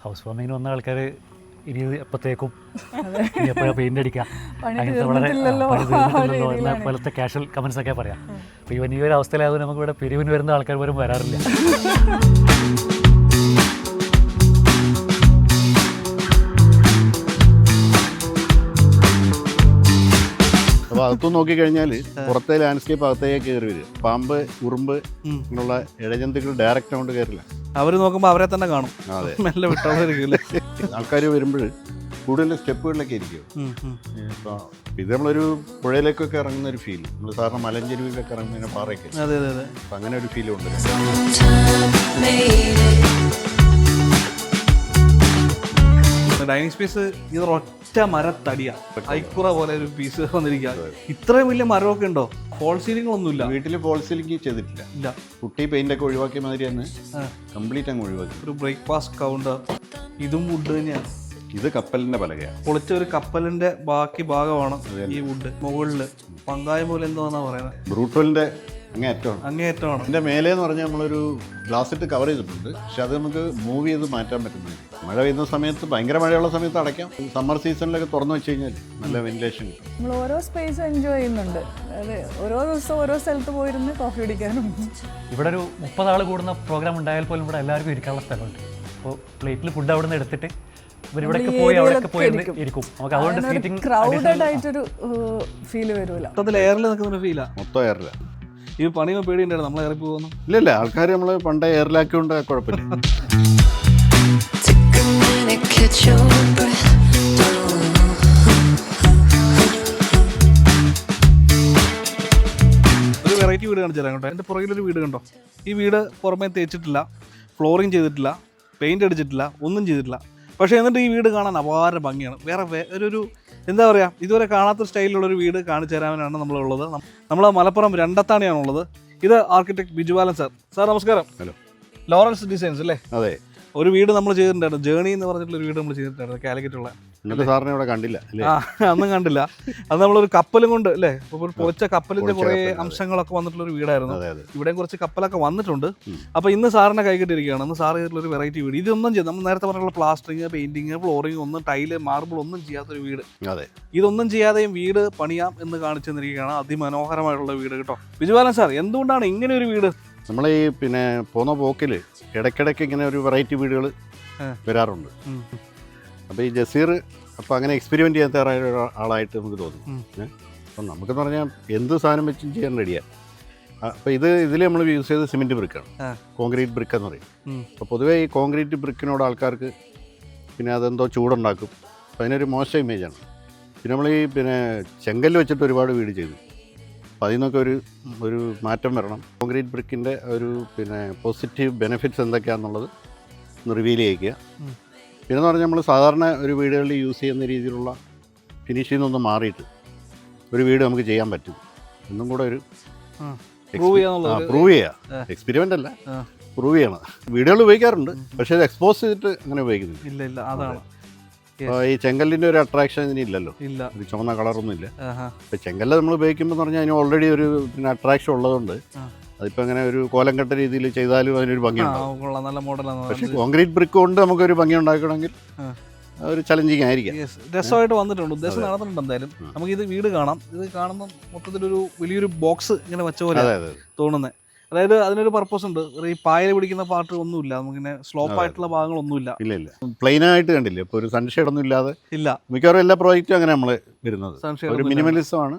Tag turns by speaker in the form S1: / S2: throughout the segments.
S1: House വാമിങ്ങിന് വന്ന ആൾക്കാർ ഇനി എപ്പോഴത്തേക്കും ഇനി എപ്പോഴാണ് പെയിൻ്റ് അടിക്കുക അങ്ങനത്തെ വളരെ തീർന്നിട്ടില്ലല്ലോ എന്ന പോലത്തെ കാഷ്വൽ കമൻസ് ഒക്കെ പറയാം. അപ്പോൾ ഇവൻ ഈ ഒരു അവസ്ഥയിലായതുകൊണ്ട് നമുക്ക് ഇവിടെ പിരിവിന് വരുന്ന ആൾക്കാർ പോലും വരാറില്ല.
S2: അപ്പോൾ അകത്തും നോക്കിക്കഴിഞ്ഞാൽ പുറത്തെ ലാൻഡ്സ്കേപ്പ് അകത്തേക്ക് കയറി വരും. പാമ്പ്, ഉറുമ്പ് ഇങ്ങനെയുള്ള ഇഴജന്തുക്കൾ ഡയറക്റ്റ് അങ്ങോട്ട് കയറില്ല.
S3: അവർ നോക്കുമ്പോൾ അവരെ തന്നെ കാണും.
S2: അതെ,
S3: മെല്ലെ വിട്ടായിരിക്കും.
S2: ആൾക്കാർ വരുമ്പോൾ കൂടുതൽ സ്റ്റെപ്പുകളിലൊക്കെ ഇരിക്കും. ഇപ്പോൾ ഇത് നമ്മളൊരു പുഴയിലേക്കൊക്കെ ഇറങ്ങുന്ന ഒരു ഫീൽ, നമ്മൾ സാധാരണ മലഞ്ചെരുവിലൊക്കെ ഇറങ്ങുന്ന പാറയൊക്കെ.
S3: അതെ അതെ അതെ,
S2: അപ്പം അങ്ങനെ ഒരു ഫീലും ഉണ്ട്.
S3: ഡൈനിങ് സ്പേസ് ഇത് ഒറ്റ മരത്തടിയാ, ഐക്കുറ പോലെ ഒരു പീസ് വന്നിരിക്കുക. ഇത്രയും വലിയ മരമൊക്കെ ഉണ്ടോ? ഫോൾ സീലിംഗൊന്നുമില്ല
S2: വീട്ടിൽ ഫോൾ സീലിംഗ് ചെയ്തിട്ടില്ല.
S3: ഇല്ല,
S2: കുട്ടി പെയിന്റ് ഒക്കെ ഒഴിവാക്കിയ മാതിരി തന്നെ കംപ്ലീറ്റ് അങ്ങ് ഒഴിവാക്കി.
S3: ഒരു ബ്രേക്ക്ഫാസ്റ്റ് കൗണ്ടർ, ഇതും വുഡ് തന്നെയാണ്.
S2: ഇത് കപ്പലിന്റെ പലകയാണ്.
S3: പൊളിച്ച ഒരു കപ്പലിന്റെ ബാക്കി ഭാഗമാണ് ഈ വുഡ്. മുകളില് പങ്കായം പോലെ എന്താന്നാ പറയുന്നത്,
S2: ബ്രൂട്ടലിന്റെ അങ്ങേയറ്റമാണ്.
S3: അങ്ങേയറ്റമാണ്.
S2: ഇതിന്റെ മേലെ എന്ന് പറഞ്ഞാൽ നമ്മളൊരു ഗ്ലാസ് ഇട്ട് കവർ ചെയ്തിട്ടുണ്ട്. പക്ഷെ അത് നമുക്ക് മൂവ് ചെയ്ത് മാറ്റാൻ പറ്റുന്നില്ല. മഴ പെയ്യുന്ന സമയത്ത്, ഭയങ്കര മഴയുള്ള സമയത്ത് അടയ്ക്കാം. സമ്മർ സീസണിലൊക്കെ തുറന്നു വെച്ച് കഴിഞ്ഞാൽ നല്ല വെന്റിലേഷൻ കിട്ടും.
S4: നമ്മൾ ഓരോ സ്പേസ് എൻജോയ് ചെയ്യുന്നുണ്ട്. അതായത് ഓരോ ദിവസവും ഓരോ സ്ഥലത്ത് പോയിരുന്ന് കോഫി കുടിക്കാനും.
S1: ഇവിടെ ഒരു 30 ആൾ കൂടുന്ന പ്രോഗ്രാം ഉണ്ടായാൽ പോലും ഇവിടെ എല്ലാവർക്കും ഇരിക്കാനുള്ള സ്ഥലമുണ്ട്. അപ്പോൾ പ്ലേറ്റിൽ ഫുഡ് അവിടെ നിന്ന് എടുത്തിട്ട് ഇവരിവിടെയൊക്കെ പോയി അവിടെയൊക്കെ പോയി ഇരിക്കും. നമുക്ക് അതുകൊണ്ട് സീറ്റിംഗ്
S4: ക്രൗഡഡ് ആയിട്ടൊരു ഫീല് വരില്ല.
S3: മൊത്തത്തിൽ എയറിൽ നിൽക്കുന്ന ഫീലാ.
S2: മൊത്തം എയറില്ല.
S3: ഈ പണിയോ പേടിയുണ്ടായിരുന്നു നമ്മൾ ഇറങ്ങി പോകുന്നു?
S2: ഇല്ല, ആൾക്കാർ നമ്മൾ പണ്ടേ എയറിലാക്കിയോണ്ട് കുഴപ്പമില്ല.
S3: ഒരു വെറൈറ്റി വീട് കാണിച്ചു തരാം കേട്ടോ. എൻ്റെ പുറകിലൊരു വീട് കണ്ടോ? ഈ വീട് പുറമേ തേച്ചിട്ടില്ല, ഫ്ലോറിങ് ചെയ്തിട്ടില്ല, പെയിൻ്റ് അടിച്ചിട്ടില്ല, ഒന്നും ചെയ്തിട്ടില്ല. പക്ഷേ എന്നിട്ട് ഈ വീട് കാണാൻ അപാര ഭംഗിയാണ്. വേറെ ഒരു എന്താ പറയുക, ഇതുവരെ കാണാത്ത സ്റ്റൈലിലുള്ളൊരു വീട് കാണിച്ചു തരാനാണ് നമ്മളുള്ളത്. നമ്മൾ മലപ്പുറം രണ്ടത്താണിയാണുള്ളത്. ഇത് ആർക്കിടെക്ട് ബിജുബാലൻ സാർ. സാർ നമസ്കാരം.
S2: ഹലോ.
S3: ലോറൻസ് ഡിസൈൻസ് അല്ലേ?
S2: അതെ.
S3: ഒരു വീട് നമ്മൾ ചെയ്തിട്ടുണ്ടായിരുന്നു, ജേണി എന്ന് പറഞ്ഞിട്ടുള്ള ഒരു വീട് നമ്മൾ ചെയ്തിട്ടുണ്ടായിരുന്നു കാലിക്കറ്റുള്ള.
S2: എന്നിട്ട് സാറിനെ ഇവിടെ കണ്ടില്ല അല്ലേ?
S3: അന്നും കണ്ടില്ല. അത് നമ്മളൊരു കപ്പലും കൊണ്ട് അല്ലേ, ഒരു പൊളിച്ച കപ്പലിന്റെ കുറെ അംശങ്ങളൊക്കെ വന്നിട്ടുള്ള ഒരു വീടായിരുന്നു. ഇവിടെയും കുറച്ച് കപ്പലൊക്കെ വന്നിട്ടുണ്ട്. അപ്പൊ ഇന്ന് സാറിനെ കൈകിട്ടിരിക്കുകയാണ്. ഇന്ന് സാർ ചെയ്തിട്ടുള്ള ഒരു വെറൈറ്റി വീട്. ഇതൊന്നും ചെയ്ത് നമ്മൾ നേരത്തെ പറഞ്ഞുള്ള പ്ലാസ്റ്ററിങ്, പെയിന്റിങ്, ഫ്ലോറിങ്, ഒന്നും ടൈല്, മാർബിൾ ഒന്നും ചെയ്യാത്തൊരു വീട്.
S2: അതെ,
S3: ഇതൊന്നും ചെയ്യാതെയും വീട് പണിയാം എന്ന് കാണിച്ചു തന്നിരിക്കുകയാണ്. അതിമനോഹരമായിട്ടുള്ള വീട് കേട്ടോ. ബിജുബാലൻ സാർ, എന്തുകൊണ്ടാണ് ഇങ്ങനെ ഒരു വീട്?
S2: നമ്മൾ ഈ പോന്ന പോക്കിൽ ഇടയ്ക്കിടയ്ക്ക് ഇങ്ങനെ ഒരു വെറൈറ്റി വീടുകൾ വരാറുണ്ട്. അപ്പോൾ ഈ ജസീർ അപ്പോൾ അങ്ങനെ എക്സ്പെരിമെൻ്റ് ചെയ്യാൻ തയ്യാറായ ആളായിട്ട് നമുക്ക് തോന്നും. അപ്പം നമുക്കെന്ന് പറഞ്ഞാൽ എന്ത് സാധനം വെച്ചും ചെയ്യാൻ റെഡിയാണ്. അപ്പോൾ ഇതിൽ നമ്മൾ യൂസ് ചെയ്ത് സിമെൻറ്റ് ബ്രിക്കാണ്, കോൺക്രീറ്റ് ബ്രിക്ക് എന്ന് പറയും. അപ്പോൾ പൊതുവേ ഈ കോൺക്രീറ്റ് ബ്രിക്കിനോട് ആൾക്കാർക്ക് അതെന്തോ ചൂടുണ്ടാക്കും. അപ്പോൾ അതിനൊരു മോശം ഇമേജാണ്. നമ്മൾ ഈ ചെങ്കല്ല് വെച്ചിട്ട് ഒരുപാട് വീട് ചെയ്തു. അപ്പോൾ അതിൽ നിന്നൊക്കെ ഒരു മാറ്റം വരണം. കോൺക്രീറ്റ് ബ്രിക്കിൻ്റെ ഒരു പോസിറ്റീവ് ബെനിഫിറ്റ്സ് എന്തൊക്കെയാണെന്നുള്ളത് ഒന്ന് റിവീൽ ചെയ്യിക്കുക. പിന്നെന്ന് പറഞ്ഞാൽ നമ്മൾ സാധാരണ ഒരു വീടുകളിൽ യൂസ് ചെയ്യുന്ന രീതിയിലുള്ള ഫിനിഷിൽ നിന്നൊന്ന് മാറിയിട്ട് ഒരു വീട് നമുക്ക് ചെയ്യാൻ പറ്റും എന്നും കൂടെ ഒരു പ്രൂവ് ചെയ്യുക. എക്സ്പെരിമെൻ്റ് അല്ല, പ്രൂവ് ചെയ്യണം. വീടുകൾ ഉപയോഗിക്കാറുണ്ട്, പക്ഷേ ഇത് എക്സ്പോസ് ചെയ്തിട്ട് അങ്ങനെ ഉപയോഗിക്കുന്നില്ല.
S3: ഇല്ല, അതാണ്
S2: ഈ ചെങ്കല്ലിൻ്റെ ഒരു അട്രാക്ഷൻ ഇതിനില്ലല്ലോ. ഒരു ചുവന്ന കളറൊന്നും ഇല്ല. ഇപ്പം ചെങ്കല്ല് നമ്മൾ ഉപയോഗിക്കുമ്പോൾ പറഞ്ഞാൽ അതിന് ഓൾറെഡി ഒരു അട്രാക്ഷൻ ഉള്ളതുകൊണ്ട് അതിപ്പോൾ അങ്ങനെ ഒരു കോലംകെട്ട രീതിയിൽ ചെയ്താലും അതിനൊരു ഭംഗിയുണ്ടാവും. പക്ഷേ കോൺക്രീറ്റ് ബ്രിക്ക് കൊണ്ട് നമുക്കൊരു ഭംഗി ഉണ്ടാക്കണമെങ്കിൽ ഒരു ചലഞ്ചിങ് ആയിരിക്കും.
S3: രസമായിട്ട് വന്നിട്ടുണ്ട്, ഉദ്ദേശം നടന്നിട്ടുണ്ട്. എന്തായാലും നമുക്ക് ഇത് വീട് കാണാം. ഇത് കാണുമ്പോൾ മൊത്തത്തിലൊരു വലിയൊരു ബോക്സ് ഇങ്ങനെ വെച്ച പോലെ തോന്നുന്നത്. അതായത് അതിനൊരു പർപ്പസ് ഉണ്ട്. ഈ പായൽ പിടിക്കുന്ന പാർട്ട് ഒന്നുമില്ല, നമുക്കിങ്ങനെ സ്ലോപ്പ് ആയിട്ടുള്ള ഭാഗങ്ങളൊന്നുമില്ല.
S2: ഇല്ല, പ്ലെയിൻ ആയിട്ട് കണ്ടില്ലേ? ഇപ്പോൾ ഒരു സൺഷെയ്ഡ് ഒന്നും ഇല്ലാതെ ഇല്ല. മിക്കവാറും എല്ലാ പ്രോജക്റ്റും അങ്ങനെ നമ്മൾ വരുന്നത് ഒരു മിനിമലിസം ആണ്.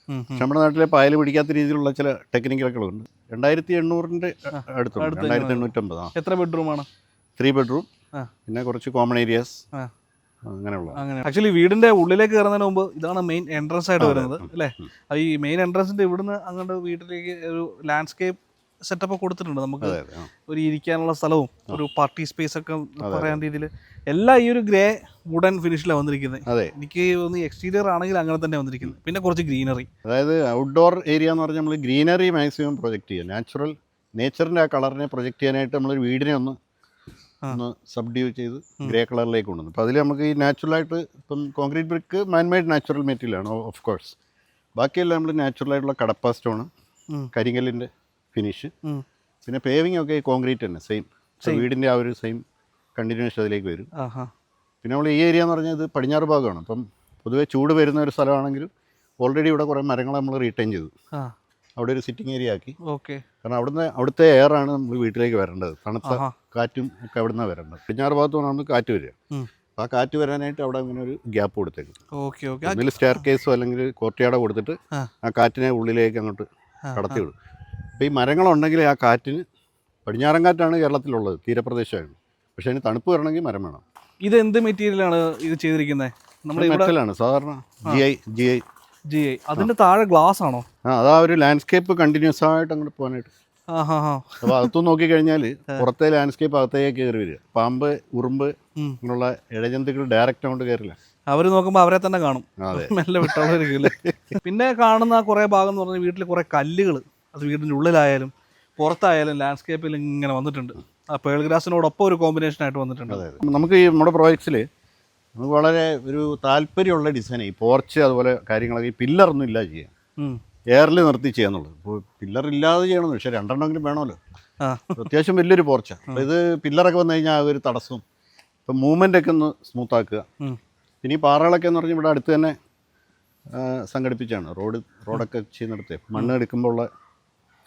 S2: പക്ഷെ നമ്മുടെ നാട്ടിലെ പായൽ പിടിക്കാത്ത രീതിയിലുള്ള ചില ടെക്നിക്കുകളൊക്കെ ഉണ്ട്. 2800 അടുത്തുണ്ട്, 2850.
S3: എത്ര ബെഡ്റൂമാണ്?
S2: 3 ബെഡ്റൂം, പിന്നെ കുറച്ച് കോമൺ ഏരിയാസ് അങ്ങനെയുള്ള.
S3: ആക്ച്വലി വീടിന്റെ ഉള്ളിലേക്ക് കയറുന്നതിന് മുമ്പ് ഇതാണ് മെയിൻ എൻട്രൻസ് ആയിട്ട് വരുന്നത് അല്ലേ? ഈ മെയിൻ എൻട്രൻസിന്റെ ഇവിടുന്ന് അങ്ങോട്ട് വീട്ടിലേക്ക് ഒരു ലാൻഡ്സ്കേപ്പ് സെറ്റപ്പ് കൊടുത്തിട്ടുണ്ട്. നമുക്ക് ഒരു ഇരിക്കാനുള്ള സ്ഥലവും ഒരു പാർട്ടി സ്പേസ് ഒക്കെ പറയാൻ രീതിയിൽ എല്ലാം ഈ ഒരു ഗ്രേ വുഡൻ ഫിനിഷിലാണ് വന്നിരിക്കുന്നത്. എനിക്ക് തോന്നുന്നു എക്സ്റ്റീരിയർ ആണെങ്കിൽ അങ്ങനെ തന്നെ വന്നിരിക്കുന്നത്. പിന്നെ കുറച്ച് ഗ്രീനറി,
S2: അതായത് ഔട്ട്ഡോർ ഏരിയ എന്ന് പറഞ്ഞാൽ നമ്മൾ ഗ്രീനറി മാക്സിമം പ്രൊജക്റ്റ് ചെയ്യുക. നേച്ചറിൻ്റെ ആ കളറിനെ പ്രൊജക്റ്റ് ചെയ്യാനായിട്ട് നമ്മളൊരു വീടിനെ ഒന്ന് സബ്ഡ്യൂ ചെയ്ത് ഗ്രേ കളറിലേക്ക് കൊണ്ടുവന്നു. അപ്പോൾ അതിൽ നമുക്ക് ഈ നാച്ചുറലായിട്ട് ഇപ്പം കോൺക്രീറ്റ് ബ്രിക്ക് മാൻമെയ്ഡ് നാച്ചുറൽ മെറ്റീരിയലാണ് ഓഫ് കോഴ്സ്. ബാക്കിയെല്ലാം നമ്മൾ നാച്ചുറലായിട്ടുള്ള കടപ്പ സ്റ്റോണ്, കരിങ്കല്ലിൻ്റെ ഫിനിഷ്, പിന്നെ പേവിങ് ഒക്കെ കോൺക്രീറ്റ് തന്നെ സെയിം വീടിൻ്റെ ആ ഒരു സെയിം കണ്ടിന്യൂസ് അതിലേക്ക് വരും.
S3: ആഹാ.
S2: പിന്നെ നമ്മൾ ഈ ഏരിയ എന്ന് പറഞ്ഞാൽ ഇത് പടിഞ്ഞാറ് ഭാഗമാണ്. അപ്പം പൊതുവേ ചൂട് വരുന്ന ഒരു സ്ഥലമാണെങ്കിലും ഓൾറെഡി ഇവിടെ കുറേ മരങ്ങൾ നമ്മൾ റീറ്റെയിൻ ചെയ്തു.
S3: ആ.
S2: അവിടെ ഒരു സിറ്റിംഗ് ഏരിയ ആക്കി.
S3: ഓക്കെ.
S2: കാരണം അവിടുത്തെ എയറാണ് നമ്മൾ വീട്ടിലേക്ക് വരേണ്ടത്. തണുത്ത കാറ്റും ഒക്കെ അവിടെ നിന്നാണ് വരേണ്ടത്. പടിഞ്ഞാറ് ഭാഗത്തു നിന്നാണ് കാറ്റ് വരിക. അപ്പോൾ ആ കാറ്റ് വരാനായിട്ട് അവിടെ അങ്ങനെ ഒരു ഗ്യാപ്പ് കൊടുത്തേക്കും.
S3: Okay okay.
S2: ഒന്നിൽ സ്റ്റെയർ കേസോ അല്ലെങ്കിൽ കോർട്ടിയാടോ കൊടുത്തിട്ട് ആ കാറ്റിനെ ഉള്ളിലേക്ക് അങ്ങോട്ട് കടത്തി വിടും. അപ്പോൾ ഈ മരങ്ങളുണ്ടെങ്കിൽ ആ കാറ്റിന് പടിഞ്ഞാറൻ കാറ്റാണ് കേരളത്തിലുള്ളത്, തീരപ്രദേശമാണ്. പക്ഷേ അതിന് തണുപ്പ് വരണമെങ്കിൽ മരം വേണം.
S3: ഇത് എന്ത് മെറ്റീരിയലാണ് ഇത് ചെയ്തിരിക്കുന്നത്? നമ്മുടെ
S2: മെറ്റലാണ് സാധാരണ GI.
S3: അതിന്റെ താഴെ ഗ്ലാസ് ആണോ?
S2: അതാ ഒരു ലാൻഡ്സ്കേപ്പ് കണ്ടിന്യൂസ് ആയിട്ട് അങ്ങോട്ട് പോകാനായിട്ട്. അപ്പോൾ അകത്തു നോക്കിക്കഴിഞ്ഞാൽ പുറത്തെ ലാൻഡ്സ്കേപ്പ് അകത്തേക്ക് കയറി വരിക. പാമ്പ്, ഉറുമ്പ് ഇങ്ങനെയുള്ള ഇഴജന്തുക്കൾ ഡയറക്റ്റ് അങ്ങോട്ട് കയറില്ല.
S3: അവർ നോക്കുമ്പോൾ അവരെ തന്നെ കാണും. മെല്ലെ വിട്ടവരില്ലേ. പിന്നെ കാണുന്ന കുറേ ഭാഗം എന്ന് പറഞ്ഞാൽ വീട്ടിൽ കുറേ കല്ലുകൾ, അത് വീടിൻ്റെ ഉള്ളിലായാലും പുറത്തായാലും ലാൻഡ്സ്കേപ്പിൽ ഇങ്ങനെ വന്നിട്ടുണ്ട്. ആ പേൾ ഗ്രാസിനോടൊപ്പം ഒരു കോമ്പിനേഷൻ ആയിട്ട് വന്നിട്ടുണ്ട്.
S2: നമുക്ക് ഈ നമ്മുടെ പ്രോജക്ട്സിൽ നമുക്ക് വളരെ ഒരു താല്പര്യമുള്ള ഡിസൈൻ, ഈ പോർച്ച് അതുപോലെ കാര്യങ്ങളൊക്കെ ഈ പില്ലറൊന്നും ഇല്ല ചെയ്യാം, എയറിൽ നിർത്തി ചെയ്യാന്നുള്ളത്. ഇപ്പോൾ പില്ലർ ഇല്ലാതെ ചെയ്യണമെന്ന്, പക്ഷേ 2 എണ്ണമെങ്കിലും വേണമല്ലോ. അത്യാവശ്യം വലിയൊരു പോർച്ചാണ്. അപ്പോൾ ഇത് പില്ലറൊക്കെ വന്നു കഴിഞ്ഞാൽ ഒരു തടസ്സവും. ഇപ്പം മൂവ്മെൻ്റൊക്കെ ഒന്ന് സ്മൂത്താക്കുക. പിന്നെ ഈ പാറകളൊക്കെ എന്ന് പറഞ്ഞാൽ ഇവിടെ അടുത്ത് തന്നെ സംഘടിപ്പിച്ചാണ്. റോഡൊക്കെ ചെയ്യുന്നിടത്ത് മണ്ണ് എടുക്കുമ്പോൾ ഉള്ള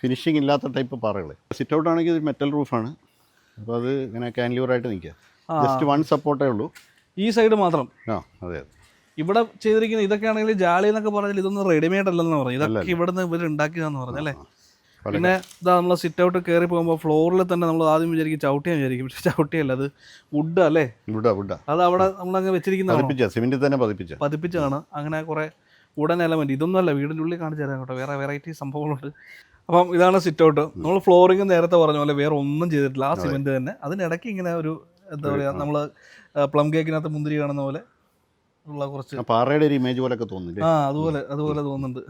S2: ഫിനിഷിംഗ് ഇല്ലാത്ത ടൈപ്പ് പാറകൾ. സിറ്റ് ഔട്ട് ആണെങ്കിൽ ഇത് മെറ്റൽ റൂഫാണ്. അപ്പോൾ അത് ഇങ്ങനെ കാൻലിവറായിട്ട് നിൽക്കുക. ജസ്റ്റ് 1 സപ്പോർട്ടേ ഉള്ളൂ.
S3: ഈ സൈഡ് മാത്രം.
S2: അതെ.
S3: ഇവിടെ ചെയ്തിരിക്കുന്നത് ഇതൊക്കെ ആണെങ്കിൽ ജാളി എന്നൊക്കെ പറഞ്ഞാൽ ഇതൊന്നും റെഡിമെയ്ഡ് അല്ലെന്ന് പറഞ്ഞു. ഇതൊക്കെ ഇവിടെ നിന്ന് ഇവർ ഉണ്ടാക്കിയതാന്ന് പറഞ്ഞു അല്ലേ. പിന്നെ ഇതാ നമ്മൾ സിറ്റ് ഔട്ട് കയറി പോകുമ്പോൾ ഫ്ലോറിൽ തന്നെ നമ്മൾ ആദ്യം വിചാരിക്കും ചവിട്ടിയാൽ വിചാരിക്കും, പക്ഷേ ചവിട്ടിയല്ല, അത് വുഡ് അല്ലേ. അത് അവിടെ നമ്മളങ്ങ് വെച്ചിരിക്കുന്ന
S2: സിമെന്റിൽ തന്നെ
S3: പതിപ്പിച്ചാണ്. അങ്ങനെ കുറേ വുഡൻ എലമെന്റ്. ഇതൊന്നും അല്ല, വീടിൻ്റെ ഉള്ളിൽ കാണിച്ചു തരാം കേട്ടോ, വേറെ വെറൈറ്റി സംഭവങ്ങളുണ്ട്. അപ്പം ഇതാണ് സിറ്റ് ഔട്ട്. നമ്മൾ ഫ്ലോറിങ് നേരത്തെ പറഞ്ഞ പോലെ വേറെ ഒന്നും ചെയ്തിട്ടില്ല, ആ സിമെന്റ് തന്നെ. അതിനിടയ്ക്ക് ഇങ്ങനെ ഒരു എന്താ പറയുക, നമ്മൾ പ്ലം കേക്കിനകത്ത് മുന്തിരി കാണുന്ന പോലെ ഉള്ള കുറച്ച്
S2: പാറയുടെ ഒരു ഇമേജ് പോലൊക്കെ തോന്നുന്നില്ലേ?
S3: അതുപോലെ തോന്നുന്നുണ്ട്.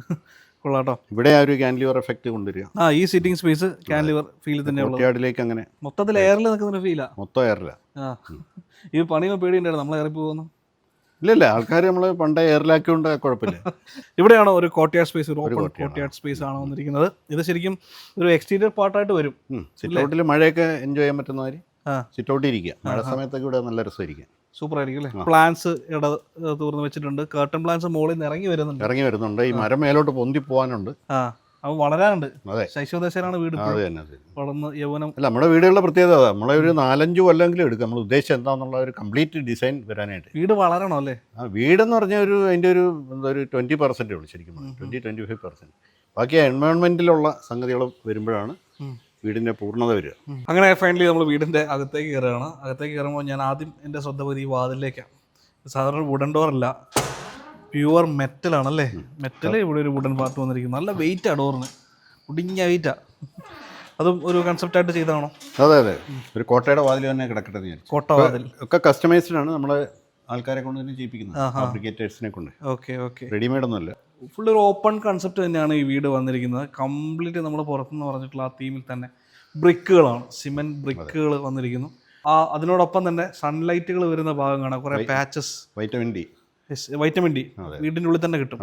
S3: കൊള്ളാട്ടോ.
S2: ഇവിടെ ആ ഒരു കാൻലിവർ എഫക്റ്റ് കൊണ്ടുവരിക.
S3: ഈ സിറ്റിംഗ് സ്പേസ് കാൻലിവർ ഫീൽ തന്നെയാണ്.
S2: അങ്ങനെ
S3: മൊത്തത്തിൽ എയറിൽ നിൽക്കുന്ന ഫീലാ.
S2: മൊത്തം എയറില്ല.
S3: ഈ പണിയോ പേടിയുണ്ടായിരുന്നു നമ്മൾ ഇറങ്ങി പോകുന്നു?
S2: ഇല്ല, ആൾക്കാർ നമ്മൾ പണ്ടേ എയറിലാക്കിയോണ്ട് കുഴപ്പമില്ല.
S3: ഇവിടെയാണോ ഒരു കോർട്ട്യാർഡ് സ്പേസ്, ഒരു ഓപ്പൺ കോർട്ട്യാർഡ് സ്പേസ് ആണ് വന്നിരിക്കുന്നത്. ഇത് ശരിക്കും ഒരു എക്സ്റ്റീരിയർ പാർട്ടായിട്ട് വരും.
S2: സിറ്റ് ഔട്ടിൽ മഴയൊക്കെ എൻജോയ് ചെയ്യാൻ പറ്റുന്ന മാതിരി സിറ്റ് ഔട്ടിൽ ഇരിക്കുക. മഴ സമയത്തൊക്കെ ഇവിടെ നല്ല രസമായിരിക്കും.
S3: സൂപ്പർ ആയിരിക്കും അല്ലേ. പ്ലാന്റ്സ് തൂർന്ന് വെച്ചിട്ടുണ്ട്. കർട്ടൺ പ്ലാന്റ്സ് മുകളിൽ നിന്ന് ഇറങ്ങി വരുന്നുണ്ട്.
S2: ഈ മരം മേലോട്ട് പൊന്തി പോകാനുണ്ട്.
S3: അപ്പോൾ വളരാനുണ്ട്. ശൈശവദശയിലാണ് വീട്. വളർന്ന് യൗവനം.
S2: അല്ല, നമ്മുടെ വീടുകളുടെ പ്രത്യേകത നമ്മളെ ഒരു 4-5 കൊല്ലെങ്കിലും എടുക്കും നമ്മൾ ഉദ്ദേശിച്ചത് എന്താണെന്നുള്ള ഒരു കംപ്ലീറ്റ് ഡിസൈൻ വരാനായിട്ട്.
S3: വീട് വളരണോ അല്ലേ?
S2: വീടെന്ന് പറഞ്ഞാൽ അതിൻ്റെ ഒരു 20% ഉള്ളൂ ശരിക്കും, 20-25%. ബാക്കി എൻവയോൺമെൻറ്റിലുള്ള സംഗതികൾ വരുമ്പോഴാണ് വീടിൻ്റെ പൂർണ്ണത വരിക.
S3: അങ്ങനെ ഫൈനലി നമ്മൾ വീടിൻ്റെ അകത്തേക്ക് കയറുകയാണ്. അകത്തേക്ക് കയറുമ്പോൾ ഞാൻ ആദ്യം എൻ്റെ ശ്രദ്ധ പതി ഈ വാതിലേക്കാണ്. സാധാരണ വുഡൻ ഡോറല്ല, പ്യുവർ മെറ്റലാണല്ലേ. മെറ്റൽ ഇവിടെ ഒരു വുഡൻ പാർട്ട് വന്നിരിക്കുന്നു. നല്ല വെയിറ്റാണ് ഡോറിന്, കുടിഞ്ഞ വെയിറ്റാണ്. അതും ഒരു കൺസെപ്റ്റായിട്ട് ചെയ്താണോ?
S2: അതെ. ഒരു കോട്ടയുടെ വാതിൽ തന്നെ കിടക്കട്ടെ.
S3: കോട്ട വാതിൽ ഒക്കെ
S2: കസ്റ്റമൈസ്ഡ് ആണ്, നമ്മളെ ആൾക്കാരെ കൊണ്ട് തന്നെ ചെയ്യിപ്പിക്കുന്നത്, ഫാബ്രിക്കേറ്റേഴ്സിനെ കൊണ്ട്.
S3: ഓക്കെ.
S2: റെഡിമെയ്ഡ് ഒന്നുമല്ല.
S3: ഫുൾ ഒരു ഓപ്പൺ കൺസെപ്റ്റ് തന്നെയാണ് ഈ വീട് വന്നിരിക്കുന്നത്. കംപ്ലീറ്റ് നമ്മൾ പുറത്തുനിന്ന് പറഞ്ഞിട്ടുള്ള ആ തീമിൽ തന്നെ ബ്രിക്കുകളാണ്, സിമെന്റ് ബ്രിക്കുകൾ വന്നിരിക്കുന്നു. അതിനോടൊപ്പം തന്നെ സൺലൈറ്റുകൾ വരുന്ന ഭാഗം കാണാം, കുറേ പാച്ചസ്. വൈറ്റമിൻ ഡി വീടിൻ്റെ ഉള്ളിൽ തന്നെ കിട്ടും,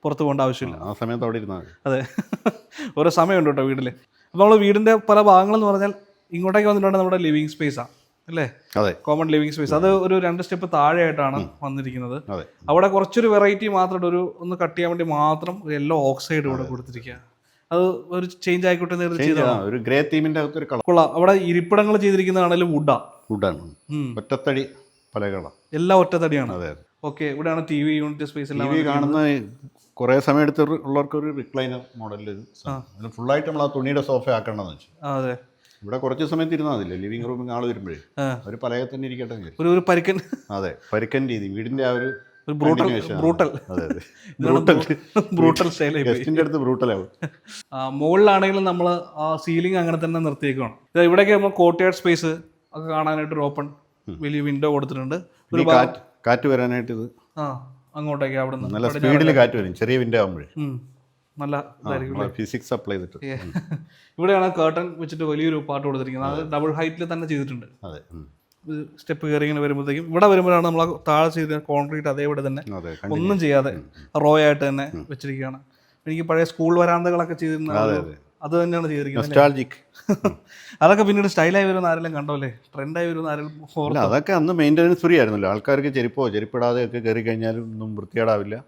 S3: പുറത്ത് പോകേണ്ട ആവശ്യമില്ല.
S2: ആ സമയത്ത് അവിടെ ഇരുന്നാൽ
S3: അതെ. ഓരോ സമയമുണ്ട് കേട്ടോ വീട്ടിൽ. അപ്പോൾ നമ്മൾ വീടിൻ്റെ പല ഭാഗങ്ങളെന്ന് പറഞ്ഞാൽ ഇങ്ങോട്ടേക്ക് വന്നിട്ടുണ്ടെങ്കിൽ നമ്മുടെ ലിവിങ് സ്പേസാണ് അല്ലേ. Common living space. അത് ഒരു 2 സ്റ്റെപ്പ് താഴെയായിട്ടാണ് വന്നിരിക്കുന്നത്. അവിടെ കുറച്ചൊരു വെറൈറ്റി മാത്രം ഒന്ന് കട്ട് ചെയ്യാൻ വേണ്ടി മാത്രം ഒരു യെല്ലോ ഓക്സൈഡ് ഇവിടെ കൊടുത്തിരിക്കുക. അത് ഒരു ചേഞ്ച് ആയിക്കോട്ടെ
S2: ഒരു ഗ്രേ തീമിന്റെ അകത്തൊരു കളർ.
S3: കൊള്ളാം. അവിടെ ഇരിപ്പിടങ്ങൾ ചെയ്തിരിക്കുന്നതാണെങ്കിലും വുഡാണ്.
S2: ഒറ്റത്തടി പലകളാണ്,
S3: എല്ലാം ഒറ്റത്തടിയാണ്. ഓക്കെ. ഇവിടെയാണ് TV യൂണിറ്റ് സ്പേസ് എല്ലാം
S2: കാണുന്ന. കുറേ സമയം എടുത്തുള്ളവർക്ക് ഒരു റിക്ലൈനർ മോഡലിൽ ഫുള്ളായിട്ട് നമ്മൾ ആ തുണിയുടെ സോഫ ആക്കണമെന്ന് വെച്ചു.
S3: അതെ.
S2: ഇവിടെ കുറച്ച് സമയത്ത് ഇരുന്നാൽ മതില്ലേ, ലിവിംഗ് റൂമിൽ ആൾ വരുമ്പോഴേ ഒരു പലകെ തന്നെ ഇരിക്കട്ടെ.
S3: ഒരു പരിക്കൻ.
S2: അതെ, പരിക്കൻ രീതി വീടിന്റെ ആ ഒരു
S3: ബ്രൂട്ടൽ സ്റ്റൈൽ.
S2: അടുത്ത് ബ്രൂട്ടലാവും.
S3: മുകളിലാണെങ്കിലും നമ്മൾ ആ സീലിംഗ് അങ്ങനെ തന്നെ നിർത്തിയേക്കാണ്. ഇവിടെയൊക്കെ നമ്മൾ കോർട്ട്യാർഡ് സ്പേസ് ഒക്കെ കാണാനായിട്ട് ഒരു ഓപ്പൺ വലിയ വിൻഡോ കൊടുത്തിട്ടുണ്ട്. ഒരു
S2: കാറ്റ് വരാനായിട്ട് ഇത്
S3: അങ്ങോട്ടേക്ക് അവിടെ നിന്ന്
S2: നല്ല സ്പീഡിൽ കാറ്റ് വരും, ചെറിയ വിൻഡോ ആകുമ്പോഴേ
S3: നല്ല ഇതായിരിക്കും.
S2: ഫിസിക്സ് അപ്ലൈ ചെയ്തിട്ട്
S3: ഇവിടെയാണ് കർട്ടൻ വെച്ചിട്ട് വലിയൊരു പാർട്ട് കൊടുത്തിരിക്കുന്നത്. അത് ഡബിൾ ഹൈറ്റിൽ തന്നെ ചെയ്തിട്ടുണ്ട്. സ്റ്റെപ്പ് കയറി ഇങ്ങനെ വരുമ്പോഴത്തേക്കും ഇവിടെ വരുമ്പോഴാണ് നമ്മൾ താഴെ ചെയ്ത കോൺക്രീറ്റ് അതേപോലെ തന്നെ ഒന്നും ചെയ്യാതെ റോ ആയിട്ട് തന്നെ വെച്ചിരിക്കുകയാണ്. എനിക്ക് പഴയ സ്കൂൾ വരാന്തകളൊക്കെ ചെയ്തിരുന്ന അത് തന്നെയാണ് ചെയ്തിരിക്കുന്നത്.
S2: നൊസ്റ്റാൾജിക്.
S3: അതൊക്കെ പിന്നീട് സ്റ്റൈലായി വരുന്ന ആരെല്ലാം കണ്ടോ അല്ലേ, ട്രെൻഡായി വരുന്ന ആരെങ്കിലും
S2: അല്ല, അതൊക്കെ അന്ന് മെയിൻ്റനൻസ് ഫ്രീ ആയിരുന്നല്ലോ. ആൾക്കാർക്ക് ചെരുപ്പിടാതെയൊക്കെ കയറി കഴിഞ്ഞാലും ഒന്നും വൃത്തികേടാവില്ല.